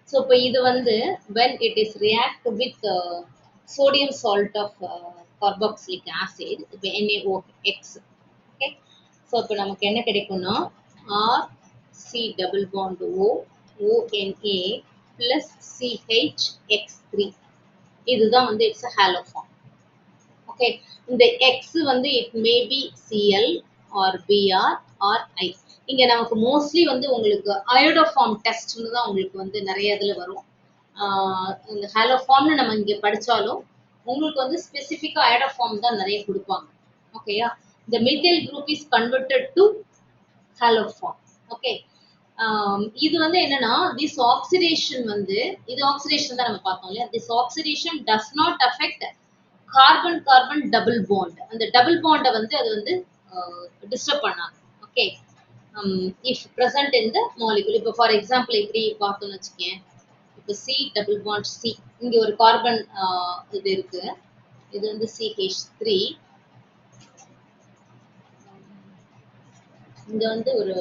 ஸோ இப்போ இது வந்து when it is react with sodium salt of carboxylic acid, இப்போ NaOX. ஓகே, ஸோ இப்போ நமக்கு என்ன கிடைக்கும்னா R C double bond O ONA plus CHX3. இதுதான் வந்து இட்ஸ் a haloform. ஓகே, இந்த X வந்து it may be Cl or Br or I. இங்க நமக்கு மோஸ்ட்லி வந்து உங்களுக்கு அயோடோஃபார்ம் டெஸ்ட்னு தான் உங்களுக்கு வந்து நிறைய இதுல வரும். இந்த ஹாலோஃபார்ம்னு நம்ம இங்க படிச்சாலும் உங்களுக்கு வந்து ஸ்பெசிஃபிக்கா அயோடோஃபார்ம் தான் நிறைய கொடுப்பாங்க. ஓகேயா? இந்த methyl group is converted to haloform. Okay, இது வந்து என்னன்னா திஸ் ஆக்சிடேஷன் வந்து இது ஆக்சிடேஷன் தான் நம்ம பார்த்தோம் இல்லையா? This oxidation does not affect carbon carbon double bond. அந்த டபுள் பாண்டை வந்து அது வந்து டிஸ்டர்ப் பண்ணாது. Okay, if present in the molecule. இப்போ ஃபார் எக்ஸாம்பிள் இப்படி பார்த்தோம்னு வச்சுக்கேன், இப்போ சி டபுள் பாண்ட் சி, இங்க ஒரு கார்பன் இது இருக்கு, இது வந்து CH3, இங்க வந்து ஒரு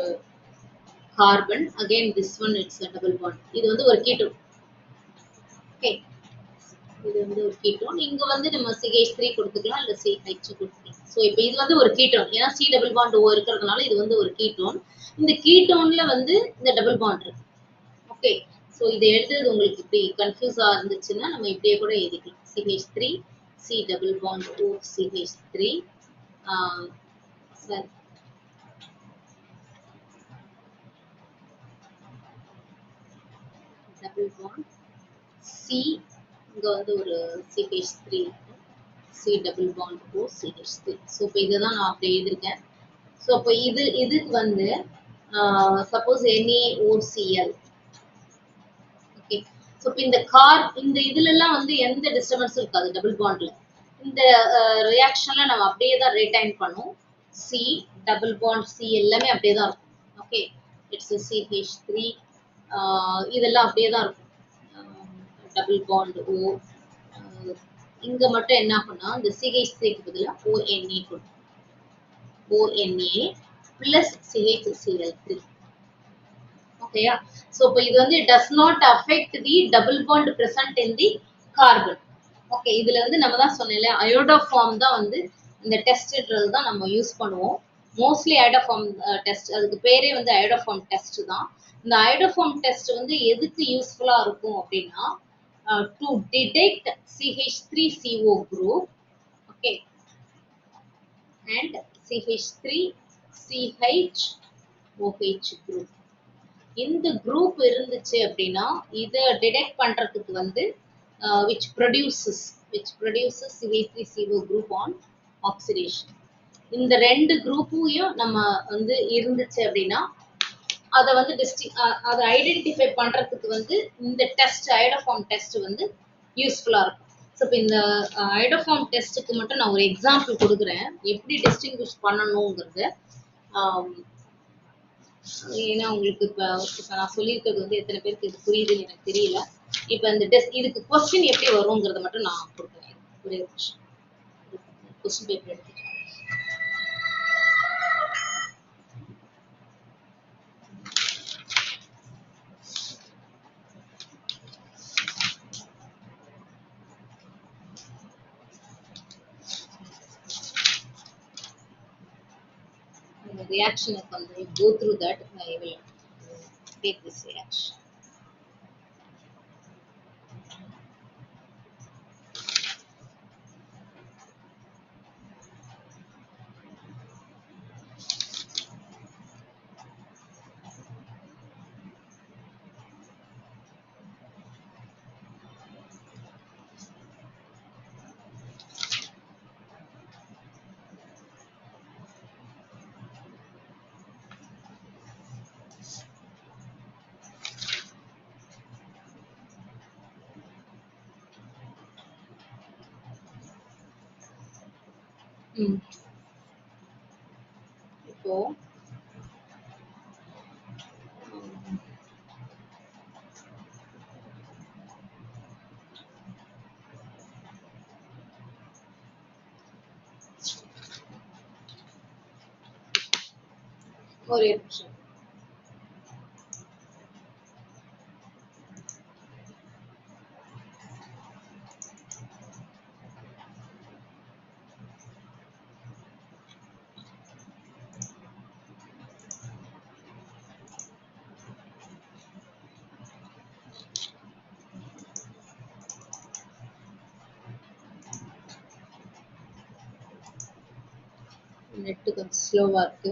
carbon, again this one it's double bond. இது வந்து ஒரு கீட்டோன். ஓகே, இது வந்து ஒரு கீட்டோன். இங்க வந்து நம்ம CH3 கொடுத்துக்கலாம், இல்ல CH கொடுத்துக்கலாம். ஸோ இப்போ இது வந்து ஒரு கீட்டோன், ஏன்னா C டபுள் பாண்ட் O இருக்கிறதுனால இது வந்து ஒரு கீட்டோன். இந்த கீட்டோன்ல வந்து இந்த டபுள் பாண்ட் இருக்கு. ஓகே, ஸோ இதை எழுதுறது உங்களுக்கு இப்படி கன்ஃபியூஸா இருந்துச்சுன்னா நம்ம இப்படியே கூட எழுதிக்கலாம். CH3 C double bond O CH3 double bond C, இங்க வந்து ஒரு CH3, C double bond O CH3. So இப்போ இதை தான் நான் அப்படி எழுதியிருக்கேன். ஸோ இப்போ இதுக்கு வந்து சப்போஸ் NaOCl. ஓகே, ஸோ இப்போ இந்த இதுலலாம் வந்து எந்த டிஸ்டர்பன்ஸும் இருக்காது டபுள் பாண்ட்ல. இந்த ரியாக்ஷன்ல நம்ம அப்படியே தான் ரீடைன் பண்ணும். C டபுள் பாண்ட் C எல்லாமே அப்படியே தான் இருக்கும். ஓகே, இட்ஸ் CH3, இதெல்லாம் அப்படியே தான் இருக்கும். டபுள் பாண்ட் O, இங்க மட்டும் என்ன ஆகும்னா இந்த CH3க்கு பதிலாக ONA கொடுக்கும். ONA plus CHCl3. ஓகேயா? ஸோ இப்போ இது வந்து does not affect the double bond present in the carbon. Okay, இதுல வந்து நம்ம தான் சொன்னேன்ல அயோடோஃபார்ம் தான் வந்து இந்த டெஸ்ட்ன்றது தான் நம்ம யூஸ் பண்ணுவோம். மோஸ்ட்லி அயோடோஃபார்ம் டெஸ்ட், அதுக்கு பேரே வந்து அயோடோஃபார்ம் டெஸ்ட் தான். இந்த அயோடோஃபார்ம் டெஸ்ட் வந்து எதுக்கு யூஸ்ஃபுல்லா இருக்கும் அப்படின்னா, to detect CH3CO group, okay, and CH3CHOH group. இந்த குரூப் இருந்துச்சு அப்படின்னா இதை டிடெக்ட் பண்றதுக்கு வந்து which produces CH3CO group on oxidation. இந்த ரெண்டு குரூப்பையும் நம்ம வந்து இருந்துச்சு அப்படின்னா அதை வந்து அதை ஐடென்டிஃபை பண்றதுக்கு வந்து இந்த டெஸ்ட் அயோடோஃபார்ம் டெஸ்ட் வந்து யூஸ்ஃபுல்லா இருக்கும். ஸோ இப்போ இந்த அயோடோஃபார்ம் டெஸ்ட்டுக்கு மட்டும் நான் ஒரு எக்ஸாம்பிள் கொடுக்குறேன், எப்படி டிஸ்டிங்விஷ் பண்ணணுங்கிறது. ஏன்னா உங்களுக்கு இப்போ நான் சொல்லியிருக்கிறது வந்து எத்தனை பேருக்கு இது புரியுதுன்னு எனக்கு தெரியல. இப்போ இந்த டெஸ்ட் இதுக்கு கொஸ்டின் எப்படி வருங்கிறத மட்டும் நான் கொடுக்குறேன். ஒரே ஒரு நிமிஷம் கொஸ்டின் பேப்பர் எடுத்துக்கிறேன். reaction go through that, I will take this reaction. இப்போ ஒரே நிமிஷம். நெட் கொஞ்சம் ஸ்லோவா இருக்கு.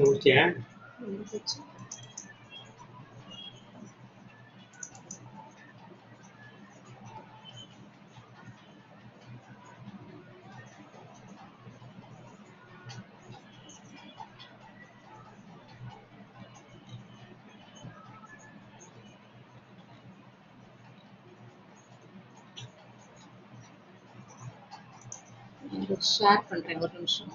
முடிச்சியா? ஷேர் பண்றேன் ஒரு நிமிஷம்.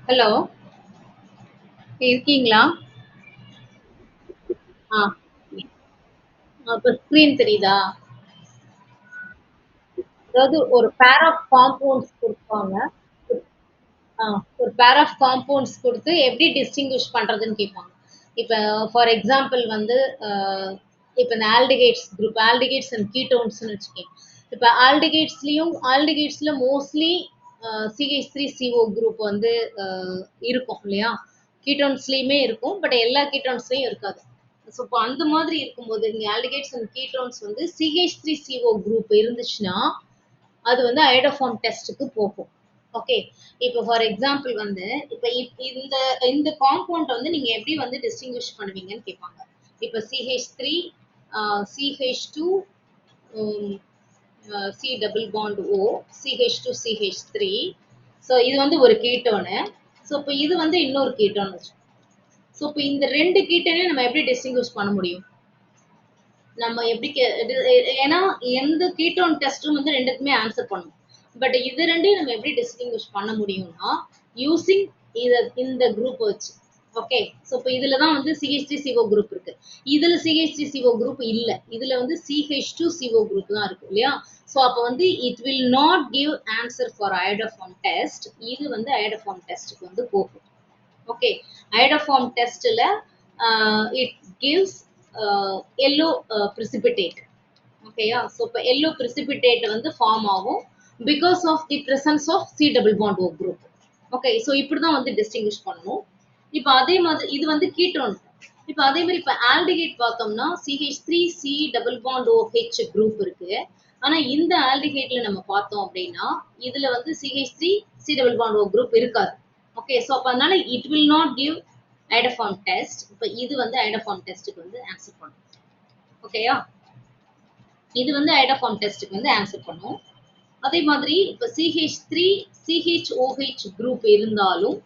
ஹலோ, இருக்கீங்களா? அப்ப ஸ்கிரீன் தெரியுதா? அதாவது ஒரு பேர் ஆஃப் காம்பவுண்ட்ஸ் கொடுப்பாங்க. ஒரு பேர் ஆஃப் காம்பவுண்ட்ஸ் கொடுத்து எப்படி டிஸ்டிங்விஷ் பண்றதுன்னு கேட்பாங்க. இப்போ ஃபார் எக்ஸாம்பிள் வந்து இப்போ இந்த ஆல்டிகேட்ஸ் குரூப், ஆல்டிகேட்ஸ் அண்ட் கீட்டோன்ஸ்னு வச்சுக்கேன். இப்போ ஆல்டிகேட்ஸ்ல மோஸ்ட்லி CH3CO குரூப் வந்து இருக்கும் இல்லையா? கீட்டோன்ஸ்லயுமே இருக்கும், பட் எல்லா கீட்டோன்ஸ்லயும் இருக்காது. ஸோ இப்போ அந்த மாதிரி இருக்கும்போது இங்க ஆல்டிகேட்ஸ் அண்ட் கீட்டோன்ஸ் வந்து CH3CO குரூப் இருந்துச்சுன்னா அது வந்து ஐடோஃபார்ம் டெஸ்ட்டுக்கு போகும். ஓகே, இப்போ ஃபார் எக்ஸாம்பிள் வந்து இப்போ இந்த இந்த காம்பவுண்ட் வந்து நீங்க எப்படி வந்து டிஸ்டிங்விஷ் பண்ணுவீங்கன்னு கேட்பாங்க. இப்போ CH3 CH2 C double bond O CH2 CH3. So இது வந்து ஒரு கீட்டோனு. ஸோ இப்போ இது வந்து இன்னொரு கீட்டோன் வச்சு. ஸோ இப்போ இந்த ரெண்டு கீட்டோனையும் நம்ம எப்படி டிஸ்டிங்விஷ் பண்ண முடியும்? நம்ம எப்படி ஏன்னா எந்த கீட்டோன் டெஸ்ட்டும் வந்து ரெண்டுக்குமே ஆன்சர் பண்ணும். பட் இது ரெண்டையும் நம்ம எப்படி டிஸ்டிங்விஷ் பண்ண முடியும்னா யூசிங் இந்த குரூப் வச்சு. ஓகே, ஸோ இப்போ இதுல தான் வந்து CH3CO குரூப் இருக்கு. இதுல CH3CO குரூப் இல்ல, இதுல வந்து CH2CO குரூப் தான் இருக்கு இல்லையா? ஸோ அப்போ வந்து it will not give answer for iodoform test. இது வந்து ஐடோஃபார்ம் டெஸ்ட்டுக்கு வந்து போகும். ஓகே, ஐடோஃபார்ம் டெஸ்ட்ல இட் கிவ்ஸ் எல்லோ precipitate. ஓகேயா? ஸோ இப்போ எல்லோ precipitate வந்து ஃபார்ம் ஆகும் because of the presence of C double bond O group. Okay, so இப்படிதான் வந்து டிஸ்டிங்விஷ் பண்ணணும். இப்போ அதே மாதிரி இது வந்து கீட்டோன். இப்போ அதே மாதிரி இப்போ ஆல்டிஹைட் பார்த்தோம்னா CH3C double bond OH group இருக்கு. ஆனா இந்த ஆல்டிஹைட்ல நம்ம பார்த்தோம் அப்படின்னா இதுல வந்து CH3C double bond O group இருக்காது. ஓகே, ஸோ அப்போ அதனால it will not give iodoform test. இப்போ இது வந்து ஐடோஃபார்ம் டெஸ்ட்டுக்கு வந்து ஆன்சர் பண்ணும். ஓகேயா, இது வந்து ஐடோஃபார்ம் டெஸ்ட்டுக்கு வந்து ஆன்சர் பண்ணும். அதே மாதிரி இப்போ CH3CHOH குரூப் இருந்தாலும்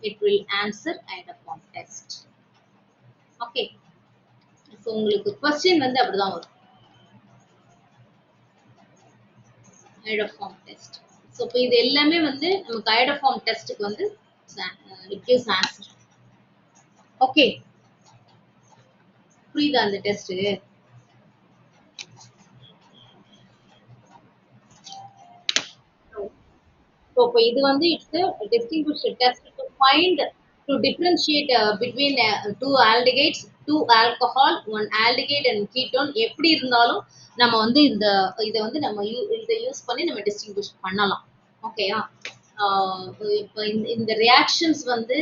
it will answer iodoform test. Okay, so உங்களுக்கு கொஸ்டின் வந்து அப்படிதான் வரும், ஐடோஃபார்ம் டெஸ்ட். ஸோ இப்போ இது எல்லாமே வந்து நமக்கு ஐடோஃபார்ம் டெஸ்ட்டுக்கு வந்து இட் கிவ்ஸ் ஆன்சர். ஓகே, புரியுதா அந்த டெஸ்ட்? ஸோ இப்போ இது வந்து it's distinguish test to find to differentiate between two aldehydes, two alcohol, one aldehyde and ketone. எப்படி இருந்தாலும் நம்ம வந்து இதை வந்து நம்ம இதை யூஸ் பண்ணி நம்ம டிஸ்டிங்விஷ் பண்ணலாம். ஓகேயா, இப்போ இந்த ரியாக்ஷன்ஸ் வந்து